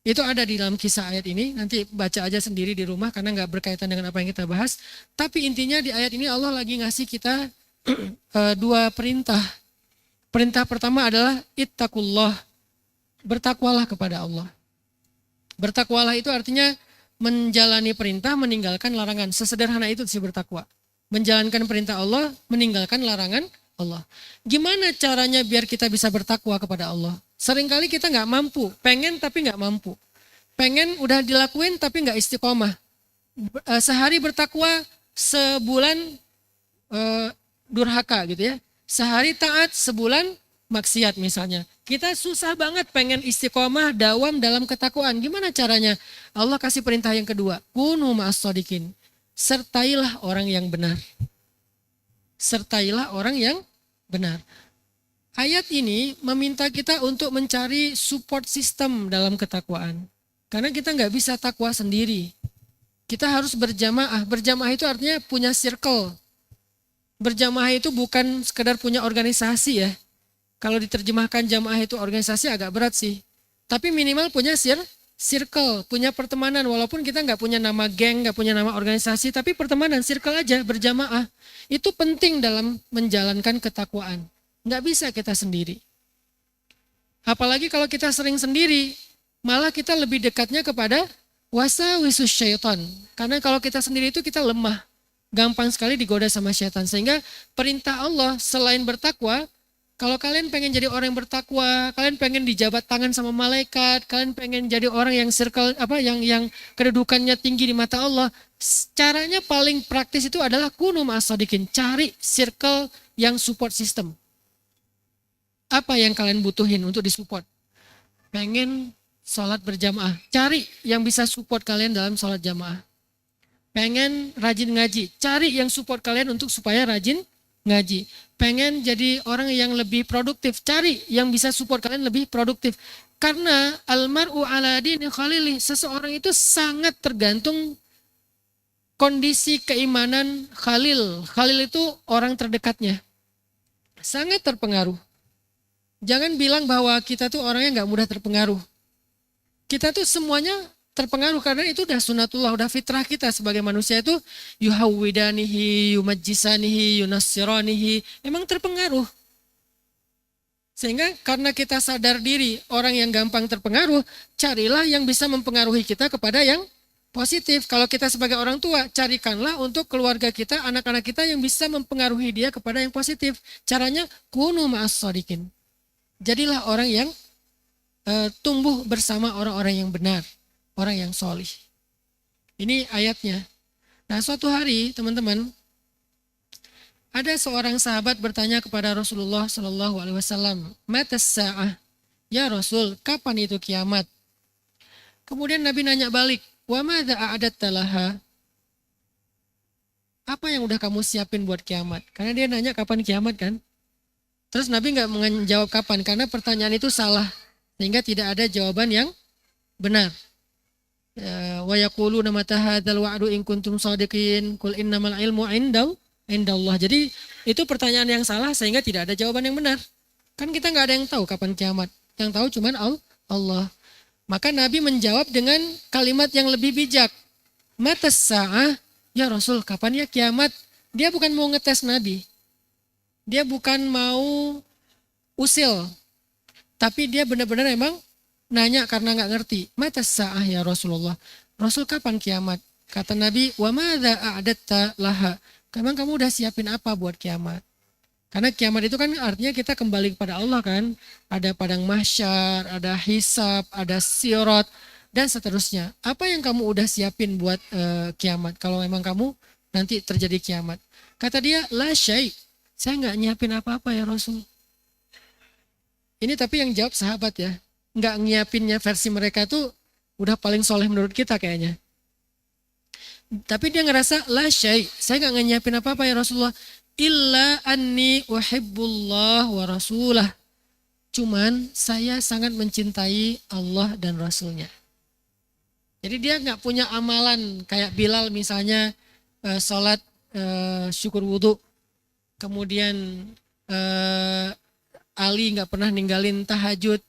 A: Itu ada di dalam kisah ayat ini, nanti baca aja sendiri di rumah karena nggak berkaitan dengan apa yang kita bahas. Tapi intinya di ayat ini Allah lagi ngasih kita 2 perintah. Perintah pertama adalah ittaqullah, bertakwalah kepada Allah. Bertakwalah itu artinya menjalani perintah, meninggalkan larangan. Sesederhana itu sih bertakwa. Menjalankan perintah Allah, meninggalkan larangan Allah. Gimana caranya biar kita bisa bertakwa kepada Allah? Seringkali kita nggak mampu, pengen tapi nggak mampu. Pengen udah dilakuin tapi nggak istiqomah. Sehari bertakwa, sebulan durhaka gitu ya. Sehari taat, sebulan maksiat misalnya. Kita susah banget pengen istiqomah, dawam dalam ketakwaan. Gimana caranya? Allah kasih perintah yang kedua. Kunu ma'as shodiqin. Sertailah orang yang benar. Sertailah orang yang benar. Ayat ini meminta kita untuk mencari support system dalam ketakwaan. Karena kita nggak bisa takwa sendiri. Kita harus berjamaah. Berjamaah itu artinya punya circle. Berjamaah itu bukan sekedar punya organisasi ya. Kalau diterjemahkan jamaah itu organisasi agak berat sih. Tapi minimal punya circle, punya pertemanan. Walaupun kita nggak punya nama geng, nggak punya nama organisasi, tapi pertemanan, circle aja, berjamaah. Itu penting dalam menjalankan ketakwaan. Nggak bisa kita sendiri. Apalagi kalau kita sering sendiri, malah kita lebih dekatnya kepada wasawisus syaitan. Karena kalau kita sendiri itu kita lemah. Gampang sekali digoda sama syaitan. Sehingga perintah Allah selain bertakwa, kalau kalian pengen jadi orang yang bertakwa, kalian pengen dijabat tangan sama malaikat, kalian pengen jadi orang yang circle yang kedudukannya tinggi di mata Allah, caranya paling praktis itu adalah kunu ma'as shodiqin, cari circle yang support system. Apa yang kalian butuhin untuk disupport? Pengen sholat berjamaah, cari yang bisa support kalian dalam sholat jamaah. Pengen rajin ngaji, cari yang support kalian untuk supaya rajin ngaji. Pengen jadi orang yang lebih produktif, cari yang bisa support kalian lebih produktif. Karena almar'u ala dini khalili, seseorang itu sangat tergantung kondisi keimanan khalil. Khalil itu orang terdekatnya. Sangat terpengaruh. Jangan bilang bahwa kita tuh orangnya nggak mudah terpengaruh. Kita tuh semuanya terpengaruh karena itu udah sunatullah, udah fitrah kita sebagai manusia itu yuhawwidanihi, yumajjisanihi, yunassiranihi, emang terpengaruh. Sehingga karena kita sadar diri orang yang gampang terpengaruh, carilah yang bisa mempengaruhi kita kepada yang positif. Kalau kita sebagai orang tua, carikanlah untuk keluarga kita, anak-anak kita yang bisa mempengaruhi dia kepada yang positif. Caranya kunu ma'as shodiqin. Jadilah orang yang tumbuh bersama orang-orang yang benar. Orang yang solih. Ini ayatnya. Nah suatu hari teman-teman, ada seorang sahabat bertanya kepada Rasulullah SAW, Matas sa'ah, ya Rasul, kapan itu kiamat? Kemudian Nabi nanya balik, wa madza a'adatta laha? Apa yang udah kamu siapin buat kiamat? Karena dia nanya kapan kiamat kan? Terus Nabi nggak menjawab kapan, karena pertanyaan itu salah. Sehingga tidak ada jawaban yang benar. Wa yaquluna mata hadzal wa'du in kuntum shadiqin qul innamal ilmu indallah. Jadi itu pertanyaan yang salah sehingga tidak ada jawaban yang benar. Kan kita nggak ada yang tahu kapan kiamat. Yang tahu cuman Allah. Maka Nabi menjawab dengan kalimat yang lebih bijak. Matas sa'ah, ya Rasul, kapan ya kiamat? Dia bukan mau ngetes Nabi. Dia bukan mau usil. Tapi dia benar-benar emang nanya karena nggak ngerti. Matas sa'ah ya Rasulullah. Rasul kapan kiamat? Kata Nabi, wa madza a'adatta laha? Emang kamu udah siapin apa buat kiamat? Karena kiamat itu kan artinya kita kembali kepada Allah kan. Ada padang mahsyar, ada hisab, ada sirat, dan seterusnya. Apa yang kamu udah siapin buat kiamat? Kalau memang kamu nanti terjadi kiamat. Kata dia, la syai'. Saya nggak nyiapin apa-apa ya Rasul. Ini tapi yang jawab sahabat ya. Nggak nyiapinnya versi mereka tuh udah paling soleh menurut kita kayaknya. Tapi dia ngerasa la syai', saya nggak nyiapin apa-apa ya Rasulullah. Illa anni uhibbullah wa rasulah. Cuman saya sangat mencintai Allah dan Rasulnya. Jadi dia nggak punya amalan kayak Bilal misalnya sholat syukur wudhu. Kemudian Ali nggak pernah ninggalin tahajud.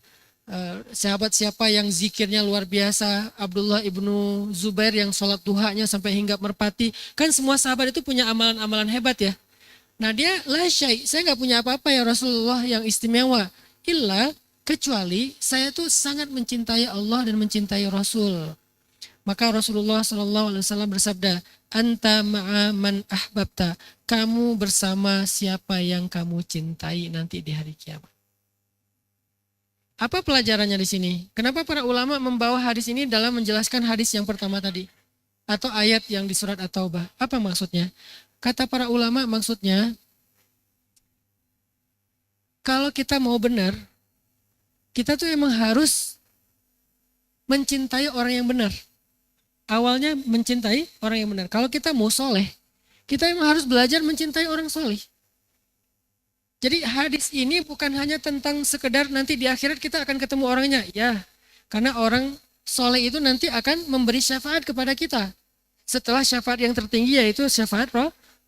A: Sahabat siapa yang zikirnya luar biasa, Abdullah ibnu Zubair yang sholat duhanya sampai hinggap merpati. Kan semua sahabat itu punya amalan-amalan hebat ya. Nah dia la syai', saya nggak punya apa-apa ya Rasulullah yang istimewa. Illa kecuali saya tuh sangat mencintai Allah dan mencintai Rasul. Maka Rasulullah SAW bersabda, anta ma'a man ahbabta, kamu bersama siapa yang kamu cintai nanti di hari kiamat. Apa pelajarannya di sini? Kenapa para ulama membawa hadis ini dalam menjelaskan hadis yang pertama tadi? Atau ayat yang di surat At-Taubah. Apa maksudnya? Kata para ulama maksudnya, kalau kita mau benar, kita tuh emang harus mencintai orang yang benar. Awalnya mencintai orang yang benar. Kalau kita mau soleh, kita emang harus belajar mencintai orang soleh. Jadi hadis ini bukan hanya tentang sekedar nanti di akhirat kita akan ketemu orangnya. Ya, karena orang soleh itu nanti akan memberi syafaat kepada kita. Setelah syafaat yang tertinggi yaitu syafaat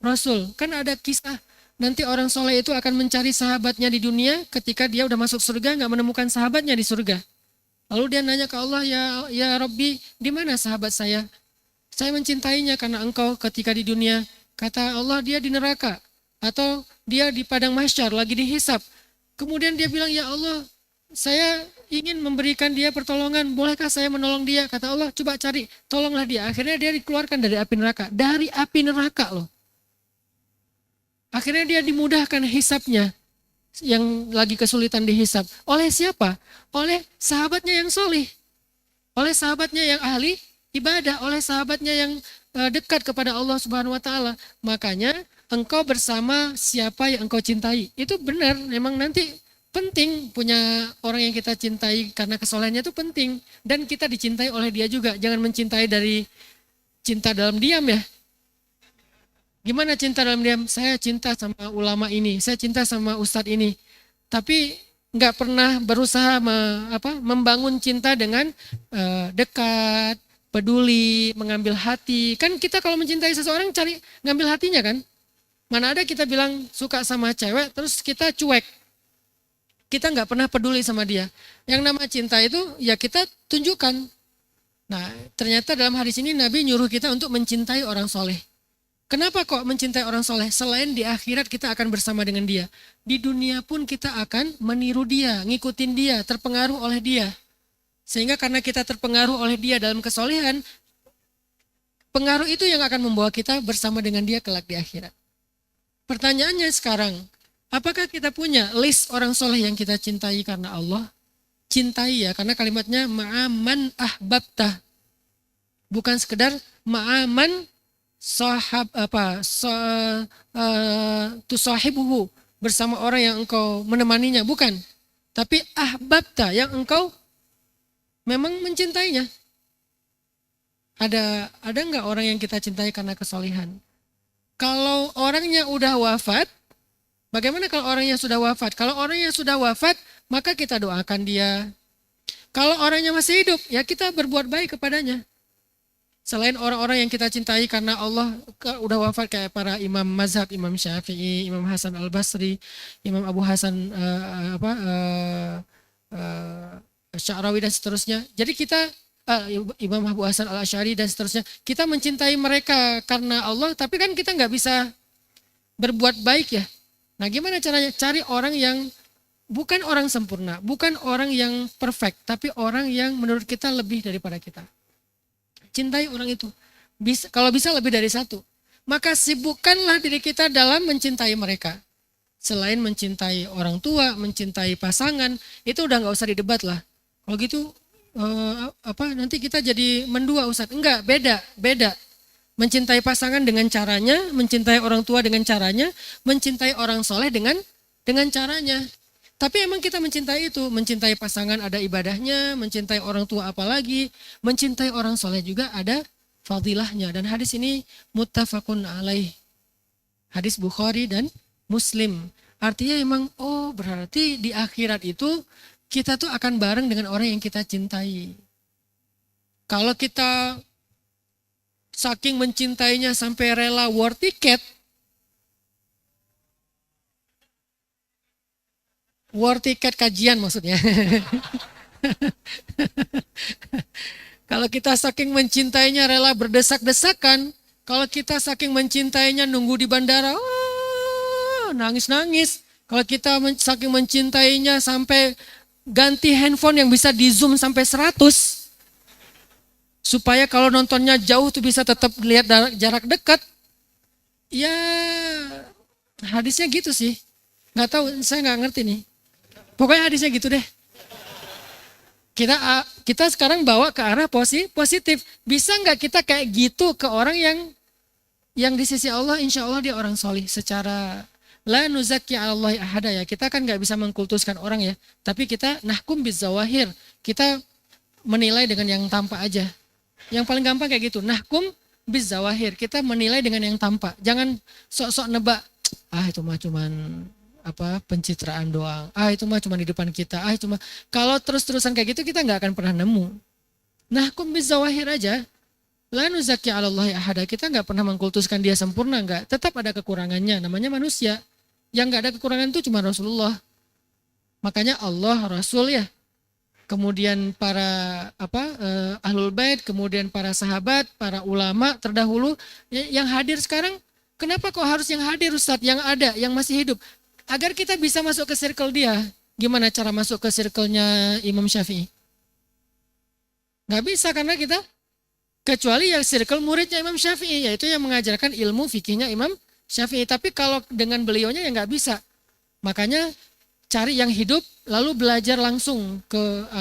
A: Rasul. Kan ada kisah nanti orang soleh itu akan mencari sahabatnya di dunia, ketika dia udah masuk surga nggak menemukan sahabatnya di surga. Lalu dia nanya ke Allah, ya Rabbi, di mana sahabat saya? Saya mencintainya karena engkau ketika di dunia. Kata Allah, dia di neraka. Atau dia di padang mahsyar lagi dihisap. Kemudian dia bilang, ya Allah, saya ingin memberikan dia pertolongan. Bolehkah saya menolong dia? Kata Allah, coba cari, tolonglah dia. Akhirnya dia dikeluarkan dari api neraka. Dari api neraka loh. Akhirnya dia dimudahkan hisapnya. Yang lagi kesulitan dihisap. Oleh siapa? Oleh sahabatnya yang solih. Oleh sahabatnya yang ahli ibadah. Oleh sahabatnya yang dekat kepada Allah Subhanahu wa Ta'ala. Makanya engkau bersama siapa yang engkau cintai. Itu benar, memang nanti penting punya orang yang kita cintai karena kesolehannya itu penting. Dan kita dicintai oleh dia juga. Jangan mencintai dari cinta dalam diam ya. Gimana cinta dalam diam? Saya cinta sama ulama ini, saya cinta sama ustadz ini. Tapi nggak pernah berusaha membangun cinta dengan dekat, peduli, mengambil hati. Kan kita kalau mencintai seseorang cari ngambil hatinya kan? Mana ada kita bilang suka sama cewek terus kita cuek. Kita nggak pernah peduli sama dia. Yang nama cinta itu ya kita tunjukkan. Nah ternyata dalam hadis ini Nabi nyuruh kita untuk mencintai orang soleh. Kenapa kok mencintai orang soleh? Selain di akhirat kita akan bersama dengan dia. Di dunia pun kita akan meniru dia, ngikutin dia, terpengaruh oleh dia. Sehingga karena kita terpengaruh oleh dia dalam kesolehan, pengaruh itu yang akan membawa kita bersama dengan dia kelak di akhirat. Pertanyaannya sekarang, apakah kita punya list orang soleh yang kita cintai karena Allah? Cintai ya, karena kalimatnya ma'aman ahbabtah. Bukan sekedar ma'aman tusahibuhu, bersama orang yang engkau menemaninya, bukan. Tapi ahbabta, yang engkau memang mencintainya. Ada enggak orang yang kita cintai karena kesolihan? Kalau orangnya udah wafat, bagaimana kalau orangnya sudah wafat? Kalau orangnya sudah wafat, maka kita doakan dia. Kalau orangnya masih hidup, ya kita berbuat baik kepadanya. Selain orang-orang yang kita cintai karena Allah udah wafat kayak para imam mazhab, Imam Syafi'i, Imam Hasan Al-Basri, Imam Abu Hasan Sya'rawi dan seterusnya. Jadi kita Imam Abu Hasan Al-Asy'ari dan seterusnya. Kita mencintai mereka karena Allah, tapi kan kita nggak bisa berbuat baik ya. Nah gimana caranya? Cari orang yang bukan orang sempurna, bukan orang yang perfect, tapi orang yang menurut kita lebih daripada kita. Cintai orang itu. Kalau bisa lebih dari satu. Maka sibukkanlah diri kita dalam mencintai mereka. Selain mencintai orang tua, mencintai pasangan, itu udah nggak usah didebat lah. Kalau gitu nanti kita jadi mendua Ustadz. Enggak, beda. Mencintai pasangan dengan caranya, mencintai orang tua dengan caranya, mencintai orang soleh dengan caranya. Tapi emang kita mencintai itu, mencintai pasangan ada ibadahnya, mencintai orang tua apalagi, mencintai orang soleh juga ada fadilahnya. Dan hadis ini muttafaqun alaih. Hadis Bukhari dan Muslim. Artinya emang berarti di akhirat itu kita tuh akan bareng dengan orang yang kita cintai. Kalau kita saking mencintainya sampai rela war tiket, war tiket kajian maksudnya. Kalau kita saking mencintainya rela berdesak-desakan, kalau kita saking mencintainya nunggu di bandara, nangis-nangis. Kalau kita saking mencintainya sampai ganti handphone yang bisa di zoom sampai 100 supaya kalau nontonnya jauh tuh bisa tetap lihat jarak dekat. Ya hadisnya gitu sih. Nggak tahu, saya nggak ngerti nih. Pokoknya hadisnya gitu deh. Kita sekarang bawa ke arah positif. Bisa nggak kita kayak gitu ke orang yang di sisi Allah, insya Allah dia orang solih. Secara la nuzaki Allahi ahada ya. Kita kan nggak bisa mengkultuskan orang ya. Tapi kita nahkum bizawahir. Kita menilai dengan yang tampak aja. Yang paling gampang kayak gitu. Nahkum bizawahir. Kita menilai dengan yang tampak. Jangan sok-sok nebak. Itu mah cuman pencitraan doang. Itu mah cuma di depan kita. Itu mah kalau terus-terusan kayak gitu kita nggak akan pernah nemu. Nahkum bizawahir aja. La nuzaki 'alallahi ahada. Kita nggak pernah mengkultuskan dia sempurna, nggak. Tetap ada kekurangannya. Namanya manusia. Yang nggak ada kekurangan itu cuma Rasulullah. Makanya Allah Rasul ya. Kemudian para ahlul bait, kemudian para sahabat, para ulama terdahulu yang hadir sekarang. Kenapa kok harus yang hadir Ustadz? Yang ada, yang masih hidup. Agar kita bisa masuk ke circle dia. Gimana cara masuk ke circle-nya Imam Syafi'i? Nggak bisa karena kita kecuali yang circle muridnya Imam Syafi'i, yaitu yang mengajarkan ilmu fikihnya Imam Syafi'i. Tapi kalau dengan beliaunya ya nggak bisa. Makanya cari yang hidup lalu belajar langsung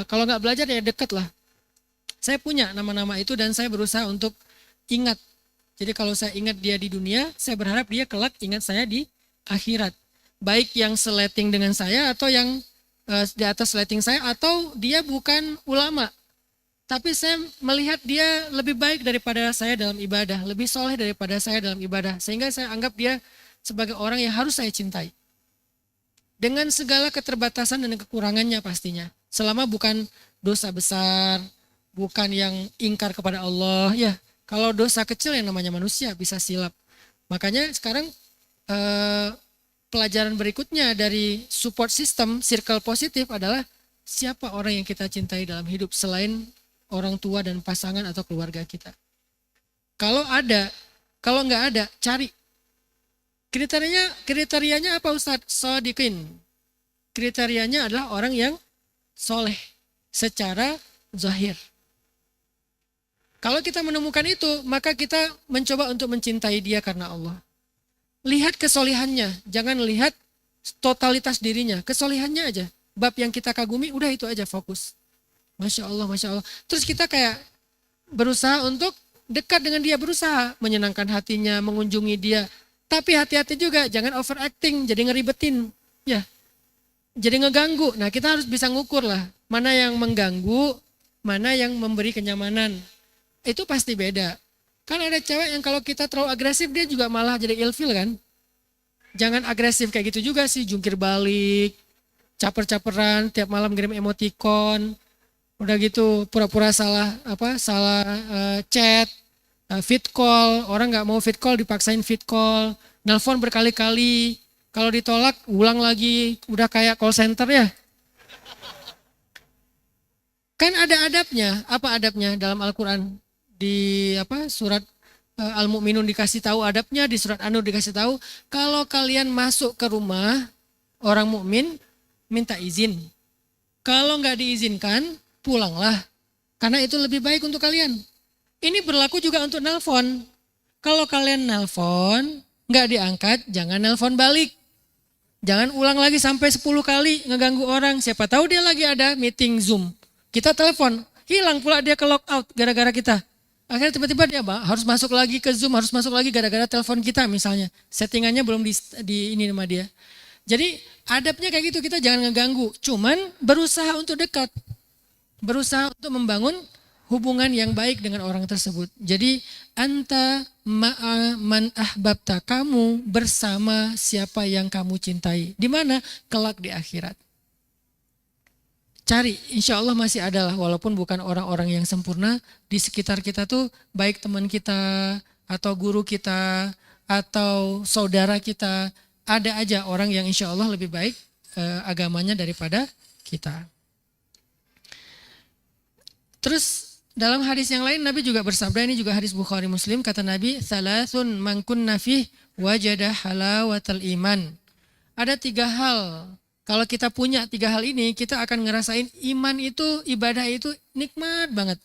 A: kalau nggak belajar ya deket lah. Saya punya nama-nama itu dan saya berusaha untuk ingat. Jadi kalau saya ingat dia di dunia, saya berharap dia kelak ingat saya di akhirat. Baik yang seleting dengan saya atau yang di atas seleting saya, atau dia bukan ulama. Tapi saya melihat dia lebih baik daripada saya dalam ibadah, lebih soleh daripada saya dalam ibadah. Sehingga saya anggap dia sebagai orang yang harus saya cintai. Dengan segala keterbatasan dan kekurangannya pastinya. Selama bukan dosa besar, bukan yang ingkar kepada Allah. Ya, kalau dosa kecil yang namanya manusia bisa silap. Makanya sekarang pelajaran berikutnya dari support system, circle positif adalah siapa orang yang kita cintai dalam hidup selain orang tua dan pasangan atau keluarga kita. Kalau ada, kalau nggak ada, cari. Kriterianya apa Ustadz? Shodiqin. Kriterianya adalah orang yang soleh secara zahir. Kalau kita menemukan itu, maka kita mencoba untuk mencintai dia karena Allah. Lihat kesolihannya, jangan lihat totalitas dirinya, kesolihannya aja. Bab yang kita kagumi, udah itu aja fokus. Masya Allah, Masya Allah. Terus kita kayak berusaha untuk dekat dengan dia, berusaha menyenangkan hatinya, mengunjungi dia. Tapi hati-hati juga, jangan overacting, jadi ngeribetin. Ya, jadi ngeganggu. Nah kita harus bisa ngukur lah, mana yang mengganggu, mana yang memberi kenyamanan. Itu pasti beda. Kan ada cewek yang kalau kita terlalu agresif dia juga malah jadi ilfil kan. Jangan agresif kayak gitu juga sih, jungkir balik, caper-caperan, tiap malam ngirim emoticon. Udah gitu pura-pura salah chat, fit call, orang nggak mau fit call dipaksain fit call, nelpon berkali-kali, kalau ditolak ulang lagi, udah kayak call center ya. Kan ada adabnya, apa adabnya dalam Al-Quran? Di surat Al-Mu'minun dikasih tahu adabnya, di surat An-Nur dikasih tahu kalau kalian masuk ke rumah orang mukmin minta izin. Kalau nggak diizinkan pulanglah, karena itu lebih baik untuk kalian. Ini berlaku juga untuk nelpon. Kalau kalian nelpon nggak diangkat, jangan nelpon balik. Jangan ulang lagi sampai 10 kali ngeganggu orang. Siapa tahu dia lagi ada meeting Zoom. Kita telepon, hilang pula dia ke lockout gara-gara kita. Akhirnya tiba-tiba dia harus masuk lagi ke Zoom, harus masuk lagi gara-gara telepon kita misalnya. Settingannya belum di ini sama dia. Jadi adabnya kayak gitu, kita jangan ngeganggu. Cuman berusaha untuk dekat. Berusaha untuk membangun hubungan yang baik dengan orang tersebut. Jadi anta ma'a man ahbabta, kamu bersama siapa yang kamu cintai. Di mana? Kelak di akhirat. Cari, insya Allah masih ada lah, walaupun bukan orang-orang yang sempurna. Di sekitar kita tuh baik teman kita, atau guru kita, atau saudara kita. Ada aja orang yang insya Allah lebih baik agamanya daripada kita. Terus dalam hadis yang lain Nabi juga bersabda, ini juga hadis Bukhari Muslim, kata Nabi, "Salasun man kunna fih wajada halawatal iman." Ada 3 hal Kalau kita punya 3 hal ini, kita akan ngerasain iman itu, ibadah itu nikmat banget.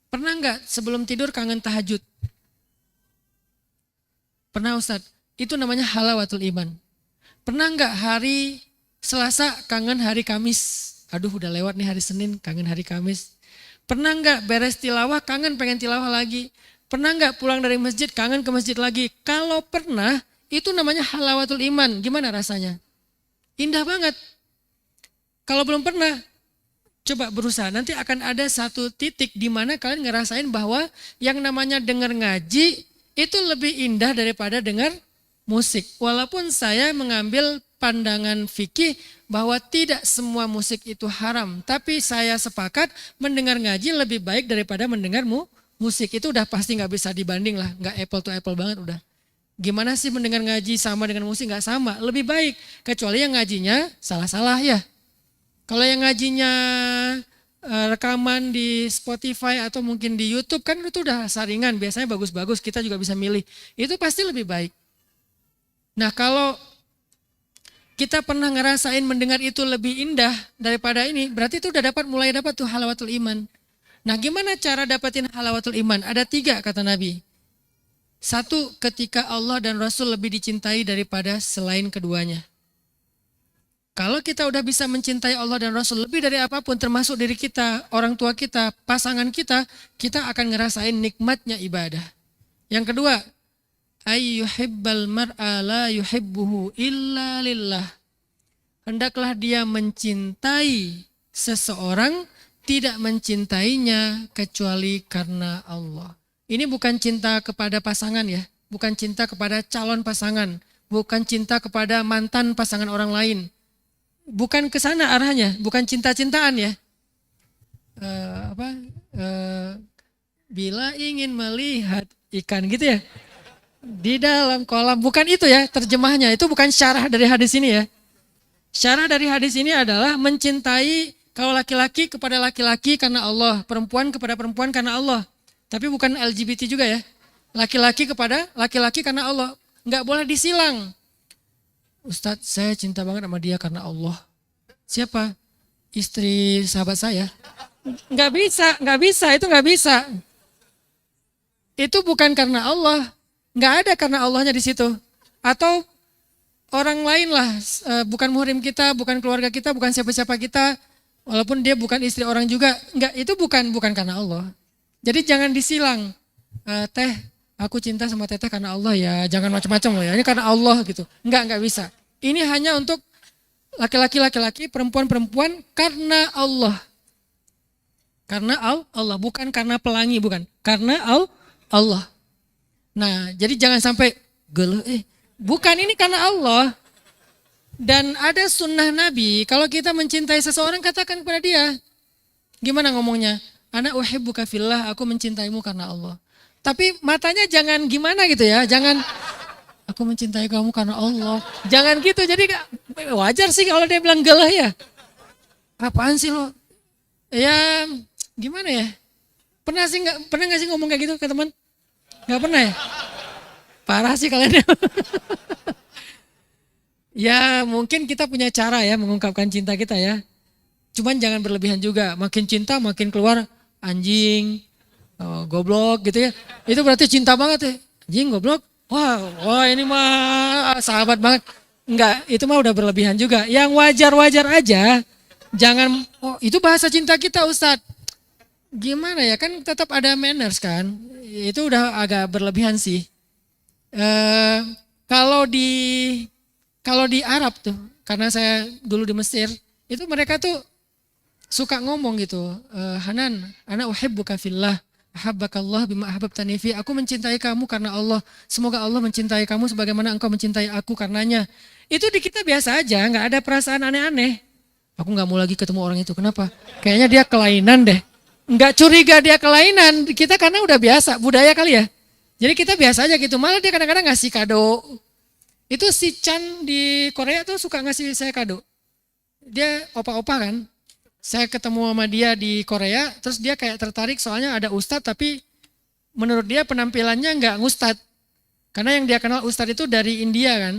A: Pernah nggak sebelum tidur kangen tahajud? Pernah Ustadz? Itu namanya halawatul iman. Pernah nggak hari Selasa kangen hari Kamis? Aduh udah lewat nih hari Senin, kangen hari Kamis. Pernah nggak beres tilawah, kangen pengen tilawah lagi? Pernah nggak pulang dari masjid, kangen ke masjid lagi? Kalau pernah, itu namanya halawatul iman. Gimana rasanya? Indah banget. Kalau belum pernah, coba berusaha. Nanti akan ada satu titik di mana kalian ngerasain bahwa yang namanya dengar ngaji itu lebih indah daripada dengar musik. Walaupun saya mengambil pandangan fikih bahwa tidak semua musik itu haram. Tapi saya sepakat mendengar ngaji lebih baik daripada mendengar musik. Itu udah pasti nggak bisa dibanding lah. Nggak apple to apple banget udah. Gimana sih mendengar ngaji sama dengan musik? Nggak sama, lebih baik. Kecuali yang ngajinya salah-salah ya. Kalau yang ngajinya rekaman di Spotify atau mungkin di YouTube kan itu udah saringan. Biasanya bagus-bagus, kita juga bisa milih. Itu pasti lebih baik. Nah kalau kita pernah ngerasain mendengar itu lebih indah daripada ini, berarti itu udah mulai dapat tuh halawatul iman. Nah gimana cara dapatin halawatul iman? Ada 3 kata Nabi. 1, ketika Allah dan Rasul lebih dicintai daripada selain keduanya. Kalau kita udah bisa mencintai Allah dan Rasul lebih dari apapun termasuk diri kita, orang tua kita, pasangan kita akan ngerasain nikmatnya ibadah. Yang kedua, ayyuhibbal mar'a la yuhibbuhu illa lillah. Hendaklah dia mencintai seseorang, tidak mencintainya kecuali karena Allah. Ini bukan cinta kepada pasangan ya, bukan cinta kepada calon pasangan, bukan cinta kepada mantan pasangan orang lain. Bukan ke sana arahnya, bukan cinta-cintaan ya. Bila ingin melihat ikan gitu ya. Di dalam kolam, bukan itu ya terjemahnya, itu bukan syarah dari hadis ini ya. Syarah dari hadis ini adalah mencintai kalau laki-laki kepada laki-laki karena Allah, perempuan kepada perempuan karena Allah. Tapi bukan LGBT juga ya. Laki-laki kepada laki-laki karena Allah. Nggak boleh disilang. Ustadz, saya cinta banget sama dia karena Allah. Siapa? Istri sahabat saya. Nggak bisa, itu nggak bisa. Itu bukan karena Allah. Nggak ada karena Allahnya di situ. Atau orang lain lah, bukan muhrim kita, bukan keluarga kita, bukan siapa-siapa kita. Walaupun dia bukan istri orang juga. Nggak, itu bukan karena Allah. Jadi jangan disilang. Teh, aku cinta sama Teteh karena Allah ya. Jangan macam-macam loh ya. Ini karena Allah gitu. Nggak bisa. Ini hanya untuk laki-laki, perempuan-perempuan karena Allah. Karena Allah, bukan karena pelangi, bukan. Karena Allah. Nah, jadi jangan sampai bukan ini karena Allah. Dan ada sunnah Nabi, kalau kita mencintai seseorang katakan kepada dia. Gimana ngomongnya? Ana uhibbuka fillah, aku mencintaimu karena Allah. Tapi matanya jangan gimana gitu ya, jangan aku mencintai kamu karena Allah. Jangan gitu, jadi wajar sih kalau dia bilang gelah ya. Apaan sih lo? Ya gimana ya? Pernah nggak sih ngomong kayak gitu ke teman? Nggak pernah ya? Parah sih kalian. Ya mungkin kita punya cara ya mengungkapkan cinta kita ya. Cuman jangan berlebihan juga. Makin cinta makin keluar anjing, goblok gitu ya. Itu berarti cinta banget ya. Anjing, goblok. Wah ini mah sahabat banget. Enggak, itu mah udah berlebihan juga. Yang wajar-wajar aja. Jangan, itu bahasa cinta kita Ustadz. Gimana ya, kan tetap ada manners kan. Itu udah agak berlebihan sih. Kalau di Arab tuh, karena saya dulu di Mesir, itu mereka tuh suka ngomong gitu, Hanan, ana uhibbuka fillah, ahabbakallah bima ahbabtani fi. Aku mencintai kamu karena Allah. Semoga Allah mencintai kamu sebagaimana engkau mencintai aku karenanya. Itu di kita biasa aja, nggak ada perasaan aneh-aneh. Aku nggak mau lagi ketemu orang itu. Kenapa? Kayaknya dia kelainan deh. Nggak curiga dia kelainan. Kita karena udah biasa, budaya kali ya. Jadi kita biasa aja gitu. Malah dia kadang-kadang ngasih kado. Itu si Chan di Korea tuh suka ngasih saya kado. Dia opa-opa kan. Saya ketemu sama dia di Korea, terus dia kayak tertarik soalnya ada ustadz, tapi menurut dia penampilannya nggak ngustadz. Karena yang dia kenal ustadz itu dari India kan.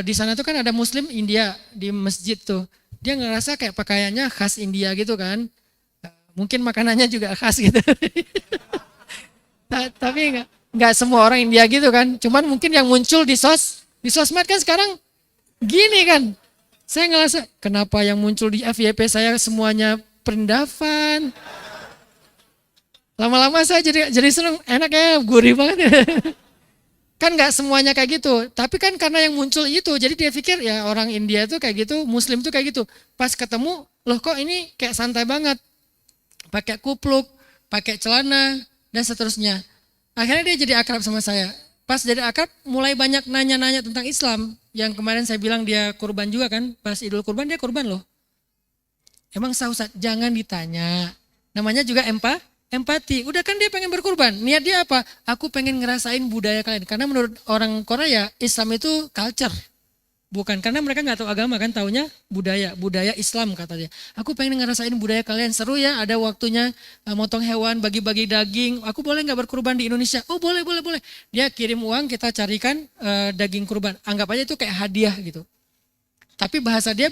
A: di sana tuh kan ada Muslim India di masjid tuh. Dia ngerasa kayak pakaiannya khas India gitu kan. Mungkin makanannya juga khas gitu. Tapi nggak semua orang India gitu kan. Cuman mungkin yang muncul di sosmed kan sekarang gini kan. Saya ngerasa kenapa yang muncul di FYP saya semuanya perindavan. Lama-lama saya jadi seneng, enak ya, gurih banget. Kan nggak semuanya kayak gitu, tapi kan karena yang muncul itu, jadi dia pikir ya orang India tuh kayak gitu, Muslim tuh kayak gitu. Pas ketemu, loh kok ini kayak santai banget, pakai kupluk, pakai celana dan seterusnya. Akhirnya dia jadi akrab sama saya. Pas jadi akrab, mulai banyak nanya-nanya tentang Islam. Yang kemarin saya bilang dia kurban juga kan, pas Idul Kurban dia kurban loh. Emang sah Ustaz? Jangan ditanya. Namanya juga empati. Udah kan dia pengen berkurban. Niat dia apa? Aku pengen ngerasain budaya kalian. Karena menurut orang Korea, Islam itu culture. Bukan, karena mereka nggak tahu agama kan, taunya budaya Islam kata dia. Aku pengen ngerasain budaya kalian, seru ya, ada waktunya motong hewan, bagi-bagi daging. Aku boleh nggak berkurban di Indonesia? Oh boleh. Dia kirim uang, kita carikan daging kurban. Anggap aja itu kayak hadiah gitu. Tapi bahasa dia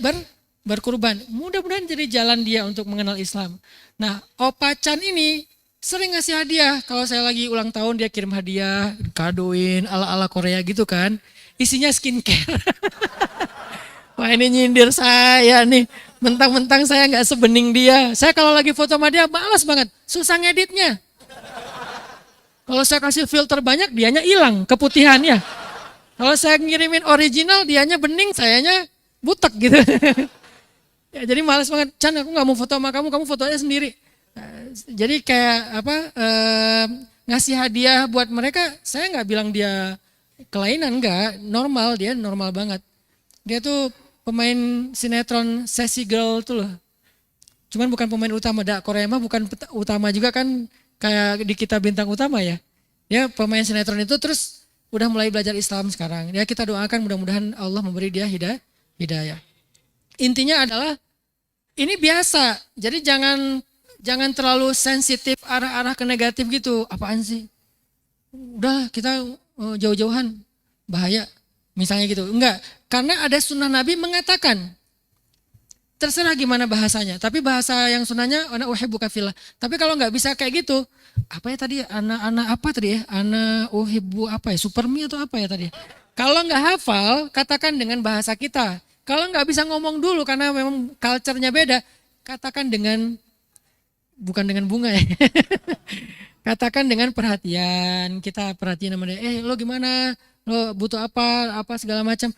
A: berkurban. Mudah-mudahan jadi jalan dia untuk mengenal Islam. Nah, Opa Chan ini sering ngasih hadiah. Kalau saya lagi ulang tahun dia kirim hadiah, kadoin ala-ala Korea gitu kan. Isinya skincare. Wah ini nyindir saya nih. Mentang-mentang saya nggak sebening dia. Saya kalau lagi foto sama dia malas banget. Susah ngeditnya. Kalau saya kasih filter banyak dianya hilang keputihannya. Kalau saya ngirimin original dianya bening, sayanya butek gitu. Ya, jadi males banget. Chan aku nggak mau foto sama kamu foto aja sendiri. Jadi kayak ngasih hadiah buat mereka. Saya nggak bilang dia kelainan, enggak, normal, dia normal banget. Dia tuh pemain sinetron Sassy Girl tuh loh. Cuman bukan pemain utama, Korea mah bukan utama juga kan kayak di Kita Bintang Utama ya. Dia pemain sinetron itu terus udah mulai belajar Islam sekarang. Ya kita doakan mudah-mudahan Allah memberi dia hidayah. Intinya adalah ini biasa. Jadi jangan terlalu sensitif arah-arah ke negatif gitu. Apaan sih? Udah kita jauh-jauhan, bahaya, misalnya gitu. Enggak, karena ada sunnah Nabi mengatakan, terserah gimana bahasanya, tapi bahasa yang sunnahnya, ana uhibbuka fillah. Tapi kalau nggak bisa kayak gitu, apa ya tadi, anak apa tadi ya, ana uhibbu apa ya, supermi atau apa ya tadi. Kalau nggak hafal, katakan dengan bahasa kita. Kalau nggak bisa ngomong dulu, karena memang culture-nya beda, katakan dengan, bukan dengan bunga ya. Katakan dengan perhatian, kita perhatiin sama dia, lo gimana, lo butuh apa segala macam.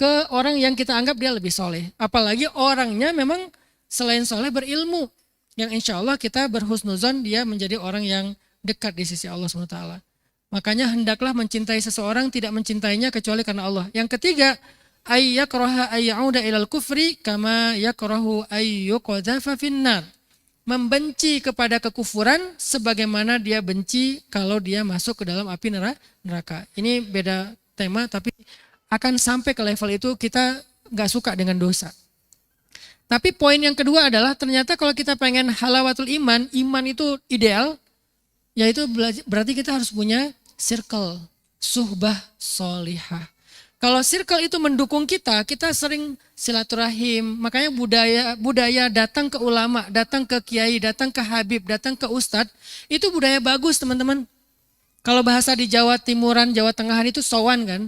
A: Ke orang yang kita anggap dia lebih soleh. Apalagi orangnya memang selain soleh berilmu. Yang insya Allah kita berhusnuzon dia menjadi orang yang dekat di sisi Allah SWT. Makanya hendaklah mencintai seseorang tidak mencintainya kecuali karena Allah. Yang ketiga, ayyakraha ayyauda ilal kufri kama yakrahu ayyuqadhafa finnar. Membenci kepada kekufuran sebagaimana dia benci kalau dia masuk ke dalam api neraka. Ini beda tema tapi akan sampai ke level itu kita gak suka dengan dosa. Tapi poin yang kedua adalah ternyata kalau kita pengen halawatul iman, iman itu ideal, yaitu berarti kita harus punya circle, suhbah solihah. Kalau circle itu mendukung kita sering silaturahim. Makanya budaya datang ke ulama, datang ke kiai, datang ke habib, datang ke ustadz. Itu budaya bagus teman-teman. Kalau bahasa di Jawa Timuran, Jawa Tengahan itu sowan kan.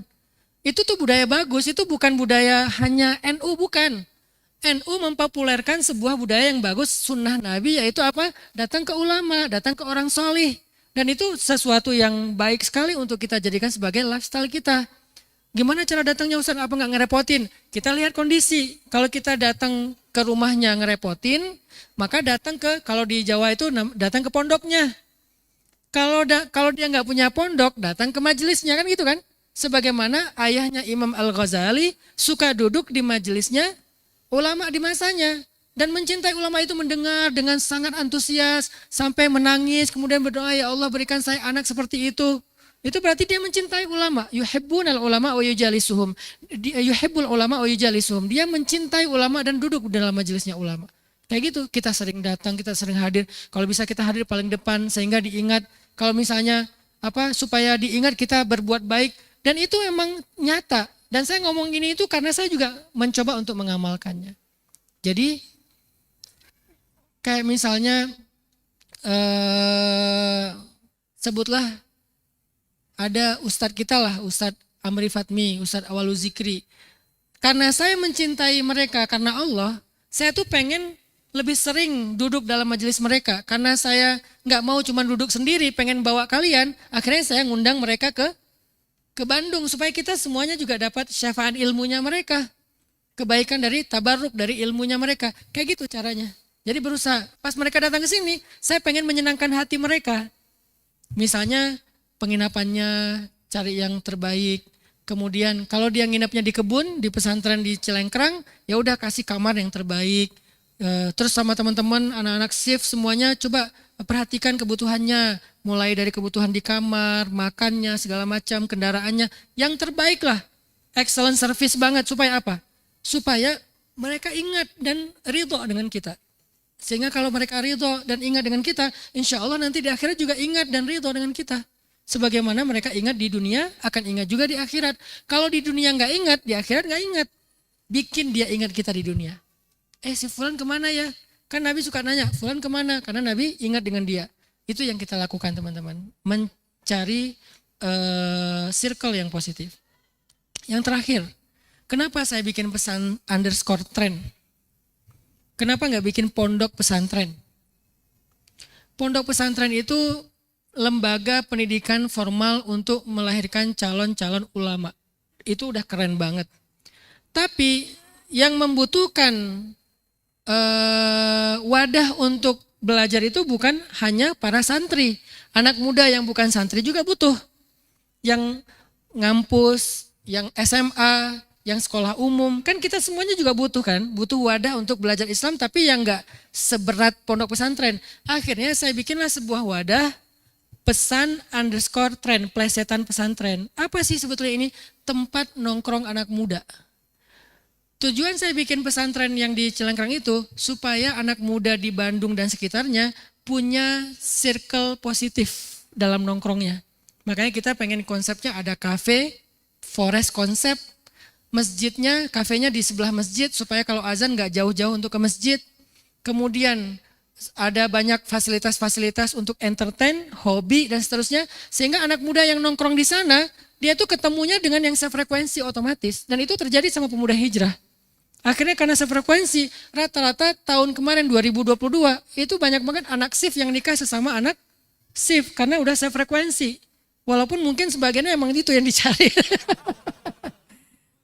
A: Itu tuh budaya bagus, itu bukan budaya hanya NU, bukan. NU mempopulerkan sebuah budaya yang bagus, sunnah Nabi, yaitu apa? Datang ke ulama, datang ke orang solih. Dan itu sesuatu yang baik sekali untuk kita jadikan sebagai lifestyle kita. Gimana cara datangnya Ustaz? Apa nggak ngerepotin? Kita lihat kondisi. Kalau kita datang ke rumahnya ngerepotin, maka kalau di Jawa itu datang ke pondoknya. Kalau dia nggak punya pondok, datang ke majelisnya kan gitu kan? Sebagaimana ayahnya Imam Al-Ghazali suka duduk di majelisnya ulama di masanya. Dan mencintai ulama itu mendengar dengan sangat antusias, sampai menangis, kemudian berdoa, ya Allah berikan saya anak seperti itu. Itu berarti dia mencintai ulama. Yuhibbunal ulama wa yujalisuhum. Yuhibbul ulama wa yujalisuhum. Dia mencintai ulama dan duduk dalam majelisnya ulama. Kayak gitu, kita sering datang, kita sering hadir. Kalau bisa kita hadir paling depan sehingga diingat. Kalau misalnya supaya diingat kita berbuat baik. Dan itu emang nyata. Dan saya ngomong gini itu karena saya juga mencoba untuk mengamalkannya. Jadi kayak misalnya sebutlah ada ustadz kita lah, Ustadz Amri Fatmi, Ustadz Awalu Zikri. Karena saya mencintai mereka karena Allah, saya tuh pengen lebih sering duduk dalam majelis mereka. Karena saya nggak mau cuma duduk sendiri, pengen bawa kalian. Akhirnya saya ngundang mereka ke Bandung supaya kita semuanya juga dapat syafaat ilmunya mereka. Kebaikan dari tabarruk dari ilmunya mereka. Kayak gitu caranya. Jadi berusaha, pas mereka datang ke sini, saya pengen menyenangkan hati mereka. Misalnya penginapannya cari yang terbaik. Kemudian kalau dia nginepnya di kebun, di pesantren di Cilengkrang, ya udah kasih kamar yang terbaik. Terus sama teman-teman, anak-anak shift semuanya coba perhatikan kebutuhannya. Mulai dari kebutuhan di kamar, makannya, segala macam, kendaraannya. Yang terbaik lah, excellent service banget. Supaya apa? Supaya mereka ingat dan ridho dengan kita. Sehingga kalau mereka ridho dan ingat dengan kita, insya Allah nanti di akhirat juga ingat dan ridho dengan kita. Sebagaimana mereka ingat di dunia, akan ingat juga di akhirat. Kalau di dunia nggak ingat, di akhirat nggak ingat. Bikin dia ingat kita di dunia. Si Fulan kemana ya? Kan Nabi suka nanya, Fulan kemana? Karena Nabi ingat dengan dia. Itu yang kita lakukan teman-teman. Mencari circle yang positif. Yang terakhir, kenapa saya bikin pesan _trend? Kenapa nggak bikin pondok pesantren? Pondok pesantren itu lembaga pendidikan formal untuk melahirkan calon-calon ulama. Itu udah keren banget. Tapi yang membutuhkan wadah untuk belajar itu bukan hanya para santri. Anak muda yang bukan santri juga butuh. Yang ngampus, yang SMA, yang sekolah umum, kan kita semuanya juga butuh kan, butuh wadah untuk belajar Islam tapi yang enggak seberat pondok pesantren. Akhirnya saya bikinlah sebuah wadah pesan _trend, plesetan pesantren. Apa sih sebetulnya ini? Tempat nongkrong anak muda. Tujuan saya bikin pesantren yang di Cilengkrang itu supaya anak muda di Bandung dan sekitarnya punya circle positif dalam nongkrongnya. Makanya kita pengen konsepnya ada kafe, forest konsep, masjidnya, kafenya di sebelah masjid supaya kalau azan gak jauh-jauh untuk ke masjid. Kemudian ada banyak fasilitas-fasilitas untuk entertain, hobi dan seterusnya. Sehingga anak muda yang nongkrong di sana, dia tuh ketemunya dengan yang sefrekuensi otomatis. Dan itu terjadi sama pemuda hijrah. Akhirnya karena sefrekuensi, rata-rata tahun kemarin 2022 itu banyak banget anak shift yang nikah sesama anak shift. Karena udah sefrekuensi. Walaupun mungkin sebagiannya emang itu yang dicari.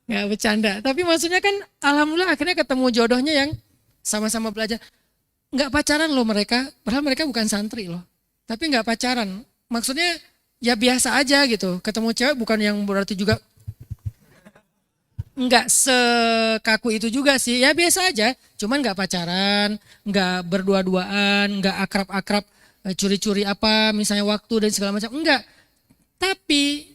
A: Nggak bercanda. Tapi maksudnya kan alhamdulillah akhirnya ketemu jodohnya yang sama-sama belajar. Nggak pacaran loh mereka, padahal mereka bukan santri loh. Tapi nggak pacaran. Maksudnya ya biasa aja gitu. Ketemu cewek bukan yang berarti juga nggak sekaku itu juga sih. Ya biasa aja, cuman nggak pacaran, nggak berdua-duaan, nggak akrab-akrab, curi-curi apa misalnya waktu dan segala macam. Enggak. Tapi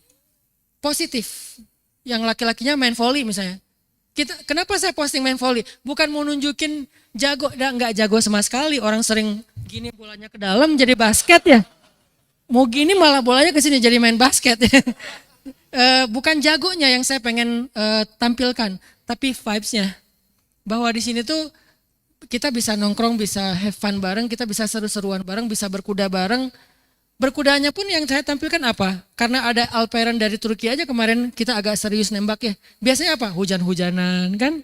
A: positif. Yang laki-lakinya main volley misalnya. Kenapa saya posting main volley? Bukan mau nunjukin jago, nggak jago sama sekali. Orang sering gini bolanya ke dalam jadi basket ya. Mau gini malah bolanya ke sini jadi main basket. Bukan jagonya yang saya pengen tampilkan, tapi vibes-nya. Bahwa di sini tuh kita bisa nongkrong, bisa have fun bareng, kita bisa seru-seruan bareng, bisa berkuda bareng. Berkudanya pun yang saya tampilkan apa? Karena ada Alperen dari Turki aja kemarin kita agak serius nembak ya. Biasanya apa? Hujan-hujanan kan?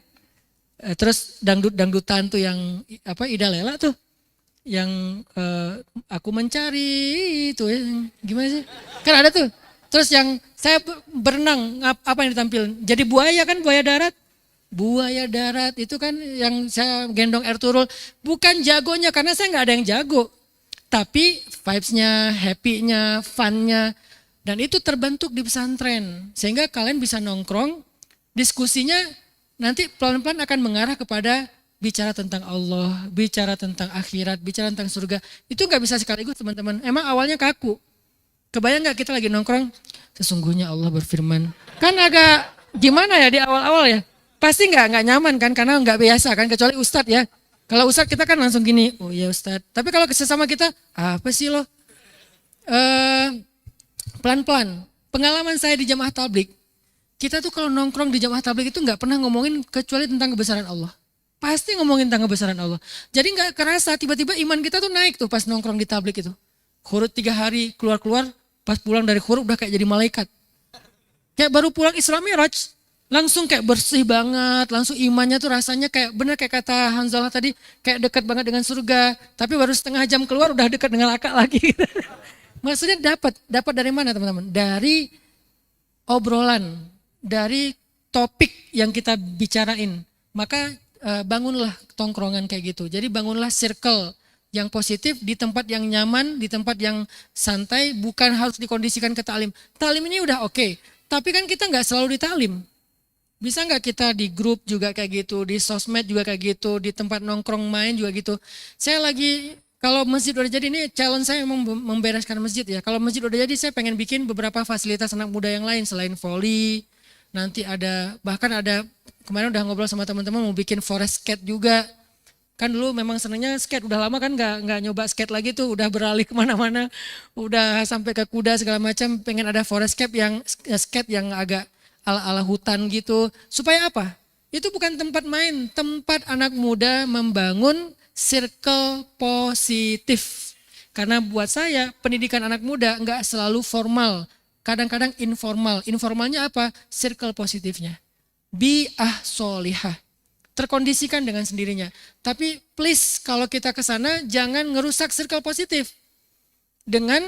A: Terus dangdut-dangdutan tuh yang apa? Ida Lela tuh. Yang aku mencari itu ya. Gimana sih? Kan ada tuh. Terus yang saya berenang, apa yang ditampilkan? Jadi buaya kan, buaya darat. Buaya darat itu kan yang saya gendong Ertugrul. Bukan jagonya karena saya nggak ada yang jago. Tapi vibes-nya, happy-nya, fun-nya. Dan itu terbentuk di pesantren. Sehingga kalian bisa nongkrong, diskusinya nanti pelan-pelan akan mengarah kepada bicara tentang Allah, bicara tentang akhirat, bicara tentang surga. Itu gak bisa sekaligus teman-teman. Emang awalnya kaku. Kebayang gak kita lagi nongkrong, sesungguhnya Allah berfirman. Kan agak gimana ya di awal-awal ya. Pasti gak nyaman kan, karena gak biasa kan, kecuali Ustadz ya. Kalau Ustadz kita kan langsung gini, oh iya Ustadz. Tapi kalau sesama kita, apa sih lo? Pelan-pelan. Pengalaman saya di Jamaah Tablik, Kita tuh kalau nongkrong di jamaah tabligh itu nggak pernah ngomongin kecuali tentang kebesaran Allah. Pasti ngomongin tentang kebesaran Allah. Jadi nggak kerasa tiba-tiba iman kita tuh naik tuh pas nongkrong di tabligh itu. Khurut 3 hari keluar-keluar, pas pulang dari khurut udah kayak jadi malaikat. Kayak baru pulang Isra Mi'raj, langsung kayak bersih banget, langsung imannya tuh rasanya kayak bener kayak kata Hanzalah tadi, kayak dekat banget dengan surga. Tapi baru setengah jam keluar udah dekat dengan akak lagi. Maksudnya dapat dari mana teman-teman? Dari obrolan, dari topik yang kita bicarain. Maka bangunlah tongkrongan kayak gitu. Jadi bangunlah circle yang positif di tempat yang nyaman, di tempat yang santai, bukan harus dikondisikan ke taklim. Taklim ini udah oke, tapi kan kita nggak selalu di taklim. Bisa nggak kita di grup juga kayak gitu, di sosmed juga kayak gitu, di tempat nongkrong main juga gitu. Saya lagi, kalau masjid udah jadi, ini challenge saya memang membereskan masjid ya. Kalau masjid udah jadi, saya pengen bikin beberapa fasilitas anak muda yang lain selain volley. Nanti ada, bahkan ada, kemarin udah ngobrol sama teman-teman mau bikin forest skate juga. Kan dulu memang senangnya skate, udah lama kan nggak nyoba skate lagi tuh, udah beralih kemana-mana, udah sampai ke kuda segala macam, pengen ada forest skate yang agak ala-ala hutan gitu. Supaya apa? Itu bukan tempat main, tempat anak muda membangun circle positif. Karena buat saya pendidikan anak muda nggak selalu formal, kadang-kadang informal. Informalnya apa? Circle positifnya. Bi'ah solihah. Terkondisikan dengan sendirinya. Tapi please kalau kita ke sana jangan ngerusak circle positif dengan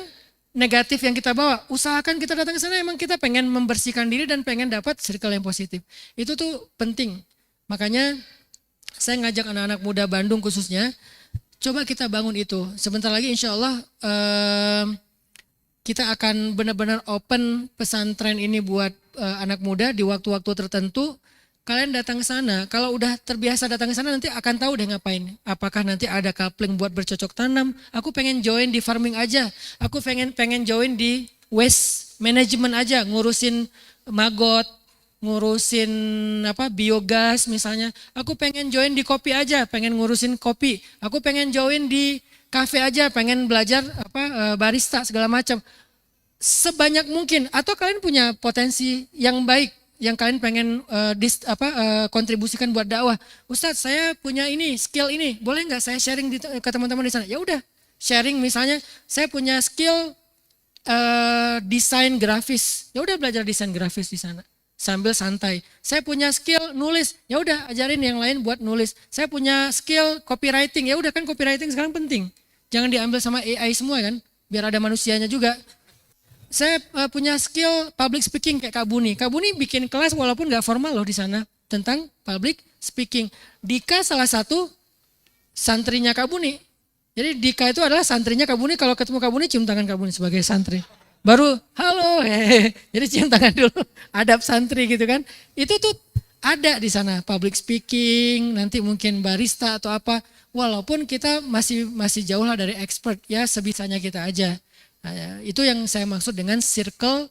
A: negatif yang kita bawa. Usahakan kita datang ke sana emang kita pengen membersihkan diri dan pengen dapat circle yang positif. Itu tuh penting. Makanya saya ngajak anak-anak muda Bandung khususnya, coba kita bangun itu. Sebentar lagi insya Allah kita akan benar-benar open pesantren ini buat anak muda di waktu-waktu tertentu. Kalian datang ke sana, kalau udah terbiasa datang ke sana nanti akan tahu deh ngapain. Apakah nanti ada coupling buat bercocok tanam? Aku pengen join di farming aja. Aku pengen join di waste management aja, ngurusin maggot, ngurusin biogas misalnya. Aku pengen join di kopi aja, pengen ngurusin kopi. Aku pengen join di kafe aja, pengen belajar barista segala macam. Sebanyak mungkin. Atau kalian punya potensi yang baik yang kalian pengen kontribusikan buat dakwah. Ustadz, saya punya ini, skill ini, boleh nggak saya sharing ke teman-teman di sana? Ya udah, sharing misalnya, saya punya skill desain grafis. Ya udah belajar desain grafis di sana sambil santai. Saya punya skill nulis. Ya udah ajarin yang lain buat nulis. Saya punya skill copywriting. Ya udah kan copywriting sekarang penting. Jangan diambil sama AI semua kan, biar ada manusianya juga. Saya punya skill public speaking kayak Kak Buni. Kak Buni bikin kelas walaupun gak formal loh di sana tentang public speaking. Dika salah satu santrinya Kak Buni. Jadi Dika itu adalah santrinya Kak Buni. Kalau ketemu Kak Buni cium tangan Kak Buni sebagai santri. Baru halo, jadi cium tangan dulu. Adab santri gitu kan. Itu tuh ada di sana public speaking, nanti mungkin barista atau apa. Walaupun kita masih jauh lah dari expert ya, sebisanya kita aja. Nah, itu yang saya maksud dengan circle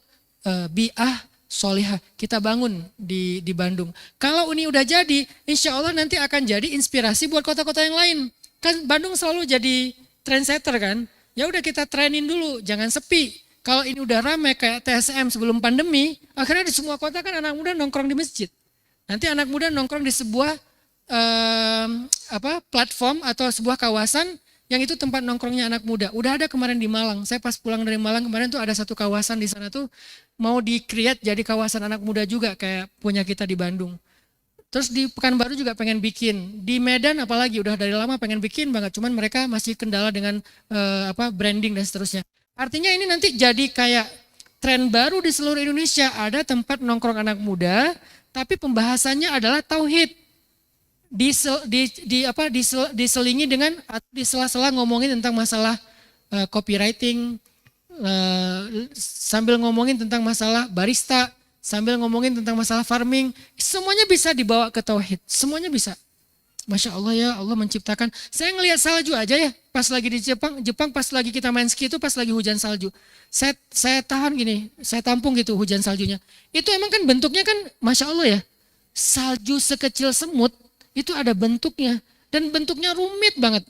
A: bi'ah solihah. Kita bangun di Bandung. Kalau ini udah jadi, insya Allah nanti akan jadi inspirasi buat kota-kota yang lain. Kan Bandung selalu jadi trendsetter kan. Ya udah kita trenin dulu, jangan sepi. Kalau ini udah ramai kayak TSM sebelum pandemi, akhirnya di semua kota kan anak muda nongkrong di masjid. Nanti anak muda nongkrong di sebuah platform atau sebuah kawasan yang itu tempat nongkrongnya anak muda. Udah ada kemarin di Malang. Saya pas pulang dari Malang kemarin tuh ada satu kawasan di sana tuh mau di-create jadi kawasan anak muda juga kayak punya kita di Bandung. Terus di Pekanbaru juga pengen bikin. Di Medan apalagi udah dari lama pengen bikin banget. Cuman mereka masih kendala dengan branding dan seterusnya. Artinya ini nanti jadi kayak tren baru di seluruh Indonesia. Ada tempat nongkrong anak muda tapi pembahasannya adalah tauhid. Diselingi dengan di sela-sela ngomongin tentang masalah copywriting, sambil ngomongin tentang masalah barista, sambil ngomongin tentang masalah farming, semuanya bisa dibawa ke tauhid, semuanya bisa. Masya Allah ya, Allah menciptakan. Saya ngelihat salju aja ya, pas lagi di Jepang pas lagi kita main ski itu pas lagi hujan salju. Saya tahan gini, saya tampung gitu hujan saljunya. Itu emang kan bentuknya kan Masya Allah ya, salju sekecil semut, itu ada bentuknya dan bentuknya rumit banget.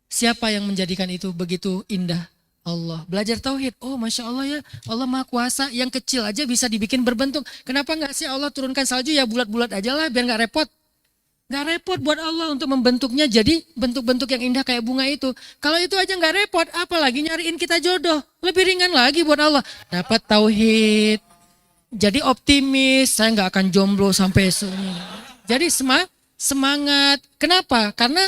A: Siapa yang menjadikan itu begitu indah? Allah. Belajar tauhid, oh Masya Allah ya, Allah Maha Kuasa, yang kecil aja bisa dibikin berbentuk. Kenapa nggak sih Allah turunkan salju ya bulat-bulat aja lah biar nggak repot. Nggak repot buat Allah untuk membentuknya jadi bentuk-bentuk yang indah kayak bunga itu. Kalau itu aja nggak repot, apalagi nyariin kita jodoh. Lebih ringan lagi buat Allah. Dapat tauhid, jadi optimis, saya nggak akan jomblo sampai sini. Jadi semangat. Kenapa? Karena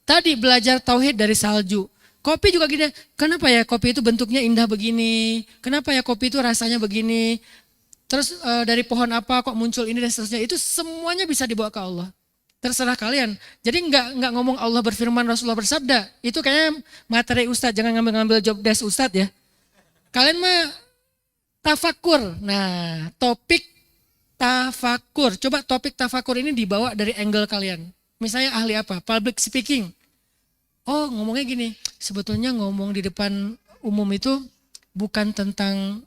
A: tadi belajar tauhid dari salju. Kopi juga gini, kenapa ya kopi itu bentuknya indah begini? Kenapa ya kopi itu rasanya begini? Terus dari pohon apa kok muncul ini dan seterusnya. Itu semuanya bisa dibawa ke Allah. Terserah kalian. Jadi nggak ngomong Allah berfirman, Rasulullah bersabda. Itu kayaknya materi Ustadz, jangan ngambil job desk Ustadz ya. Kalian mah tafakur. Nah, topik tafakur. Coba topik tafakur ini dibawa dari angle kalian. Misalnya ahli apa? Public speaking. Oh, ngomongnya gini. Sebetulnya ngomong di depan umum itu bukan tentang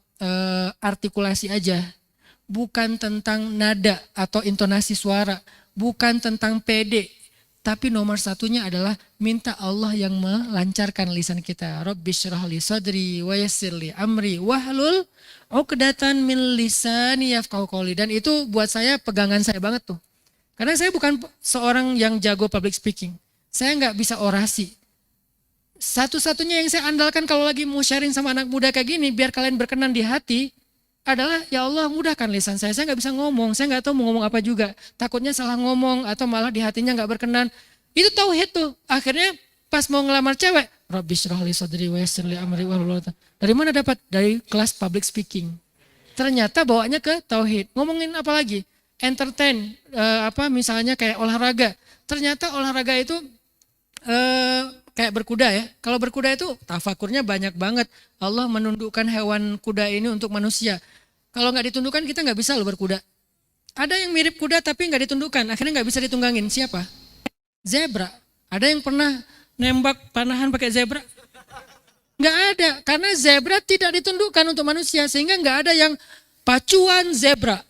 A: artikulasi aja. Bukan tentang nada atau intonasi suara. Bukan tentang PD. Tapi nomor satunya adalah minta Allah yang melancarkan lisan kita. Rabbi syrah li sadri wa yassir li amri wahlul 'uqdatan min lisani yafqahu qouli. Dan itu buat saya pegangan saya banget tuh. Karena saya bukan seorang yang jago public speaking. Saya nggak bisa orasi. Satu-satunya yang saya andalkan kalau lagi mau sharing sama anak muda kayak gini, biar kalian berkenan di hati, adalah ya Allah mudahkan lisan saya. Saya nggak bisa ngomong, saya nggak tahu mau ngomong apa juga. Takutnya salah ngomong atau malah di hatinya nggak berkenan. Itu tauhid tuh. Akhirnya pas mau ngelamar cewek, Rabbi syrah li sadri wa yassir li amri wahlul 'uqdatam. Dari mana dapat? Dari kelas public speaking. Ternyata bawanya ke tauhid. Ngomongin apa lagi? Entertain, misalnya kayak olahraga. Ternyata olahraga itu kayak berkuda ya. Kalau berkuda itu tafakurnya banyak banget. Allah menundukkan hewan kuda ini untuk manusia. Kalau nggak ditundukkan kita nggak bisa loh berkuda. Ada yang mirip kuda tapi nggak ditundukkan. Akhirnya nggak bisa ditunggangin. Siapa? Zebra. Ada yang pernah nembak panahan pakai zebra? Nggak ada. Karena zebra tidak ditundukkan untuk manusia. Sehingga nggak ada yang pacuan zebra.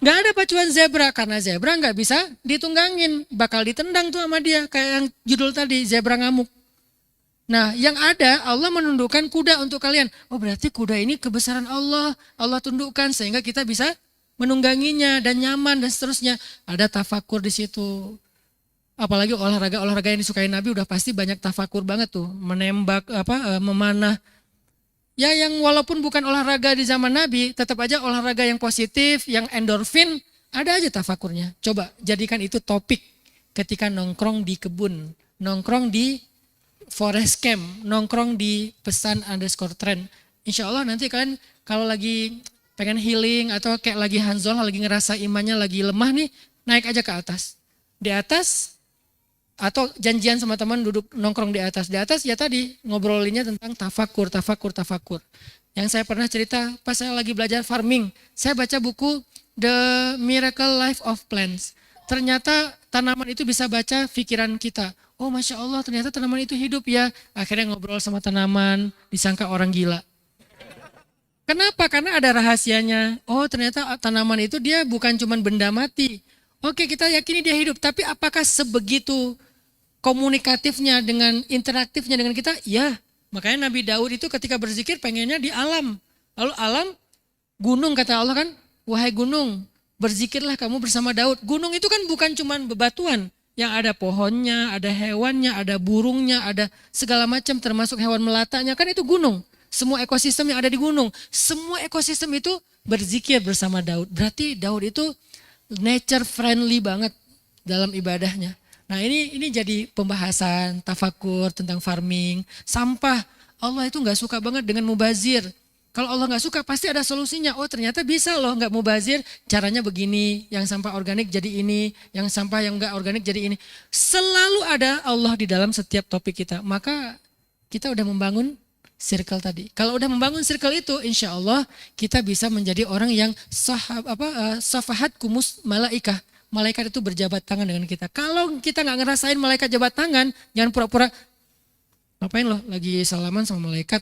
A: Nggak ada pacuan zebra karena zebra nggak bisa ditunggangin, bakal ditendang tuh sama dia kayak yang judul tadi zebra ngamuk. Nah yang ada Allah menundukkan kuda untuk kalian. Oh berarti kuda ini kebesaran Allah, Allah tundukkan sehingga kita bisa menungganginya dan nyaman dan seterusnya. Ada tafakur di situ. Apalagi olahraga yang disukai Nabi udah pasti banyak tafakur banget tuh, menembak memanah. Ya yang walaupun bukan olahraga di zaman Nabi, tetap aja olahraga yang positif, yang endorfin, ada aja tafakurnya. Coba jadikan itu topik ketika nongkrong di kebun, nongkrong di forest camp, nongkrong di pesan_trend. Insya Allah nanti kalian kalau lagi pengen healing atau kayak lagi Hanzolah, lagi ngerasa imannya lagi lemah nih, naik aja ke atas. Di atas atau janjian sama teman duduk nongkrong di atas. Di atas ya tadi ngobrolinnya tentang tafakur. Yang saya pernah cerita pas saya lagi belajar farming. Saya baca buku The Miracle Life of Plants. Ternyata tanaman itu bisa baca pikiran kita. Oh Masya Allah ternyata tanaman itu hidup ya. Akhirnya ngobrol sama tanaman, disangka orang gila. Kenapa? Karena ada rahasianya. Oh ternyata tanaman itu dia bukan cuma benda mati. Oke kita yakini dia hidup, tapi apakah sebegitu komunikatifnya dengan interaktifnya dengan kita? Ya, makanya Nabi Daud itu ketika berzikir pengennya di alam. Lalu alam, gunung kata Allah kan, wahai gunung berzikirlah kamu bersama Daud. Gunung itu kan bukan cuma bebatuan, yang ada pohonnya, ada hewannya, ada burungnya, ada segala macam termasuk hewan melatanya, kan itu gunung. Semua ekosistem yang ada di gunung, semua ekosistem itu berzikir bersama Daud. Berarti Daud itu nature friendly banget dalam ibadahnya. Nah ini jadi pembahasan tafakur tentang farming. Sampah, Allah itu gak suka banget dengan mubazir. Kalau Allah gak suka pasti ada solusinya. Oh ternyata bisa loh gak mubazir, caranya begini. Yang sampah organik jadi ini, yang sampah yang gak organik jadi ini. Selalu ada Allah di dalam setiap topik kita. Maka kita udah membangun circle tadi. Kalau udah membangun circle itu, insya Allah kita bisa menjadi orang yang safahat kumus malaikah. Malaikat itu berjabat tangan dengan kita. Kalau kita nggak ngerasain malaikat jabat tangan, jangan pura-pura ngapain loh lagi salaman sama malaikat.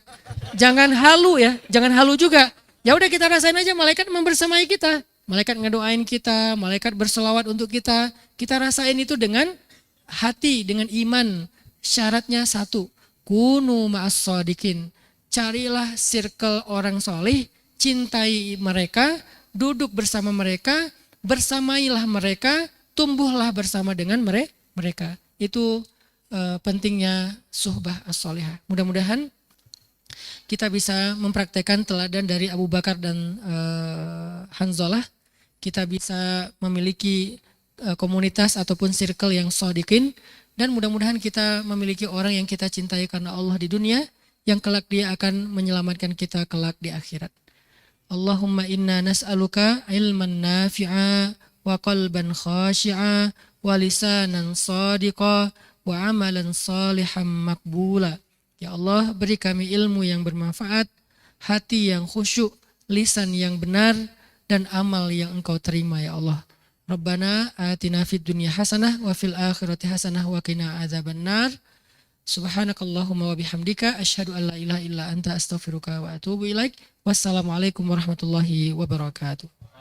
A: Jangan halu ya, jangan halu juga. Ya udah kita rasain aja malaikat membersamai kita. Malaikat ngedoain kita, malaikat berselawat untuk kita. Kita rasain itu dengan hati, dengan iman. Syaratnya satu. kunu ma'as shadiqin. Carilah circle orang solih, cintai mereka, duduk bersama mereka, bersamailah mereka, tumbuhlah bersama dengan mereka. Itu pentingnya suhbah as-solihah. Mudah-mudahan kita bisa mempraktekkan teladan dari Abu Bakar dan Hanzalah. Kita bisa memiliki komunitas ataupun circle yang shadiqin, dan mudah-mudahan kita memiliki orang yang kita cintai karena Allah di dunia, yang kelak dia akan menyelamatkan kita kelak di akhirat. Allahumma inna nas'aluka ilman nafi'a wa qalban khashi'a wa lisanan sadiqa wa amalan salihan makbula. Ya Allah, beri kami ilmu yang bermanfaat, hati yang khusyuk, lisan yang benar, dan amal yang Engkau terima ya Allah. Rabbana atina fid dunya hasanah wa fil akhirati hasanah wa qina adzabannar. Subhanakallahumma wa bihamdika asyhadu an la ilaha illa anta astaghfiruka wa atubu ilaik. Wassalamualaikum warahmatullahi wabarakatuh.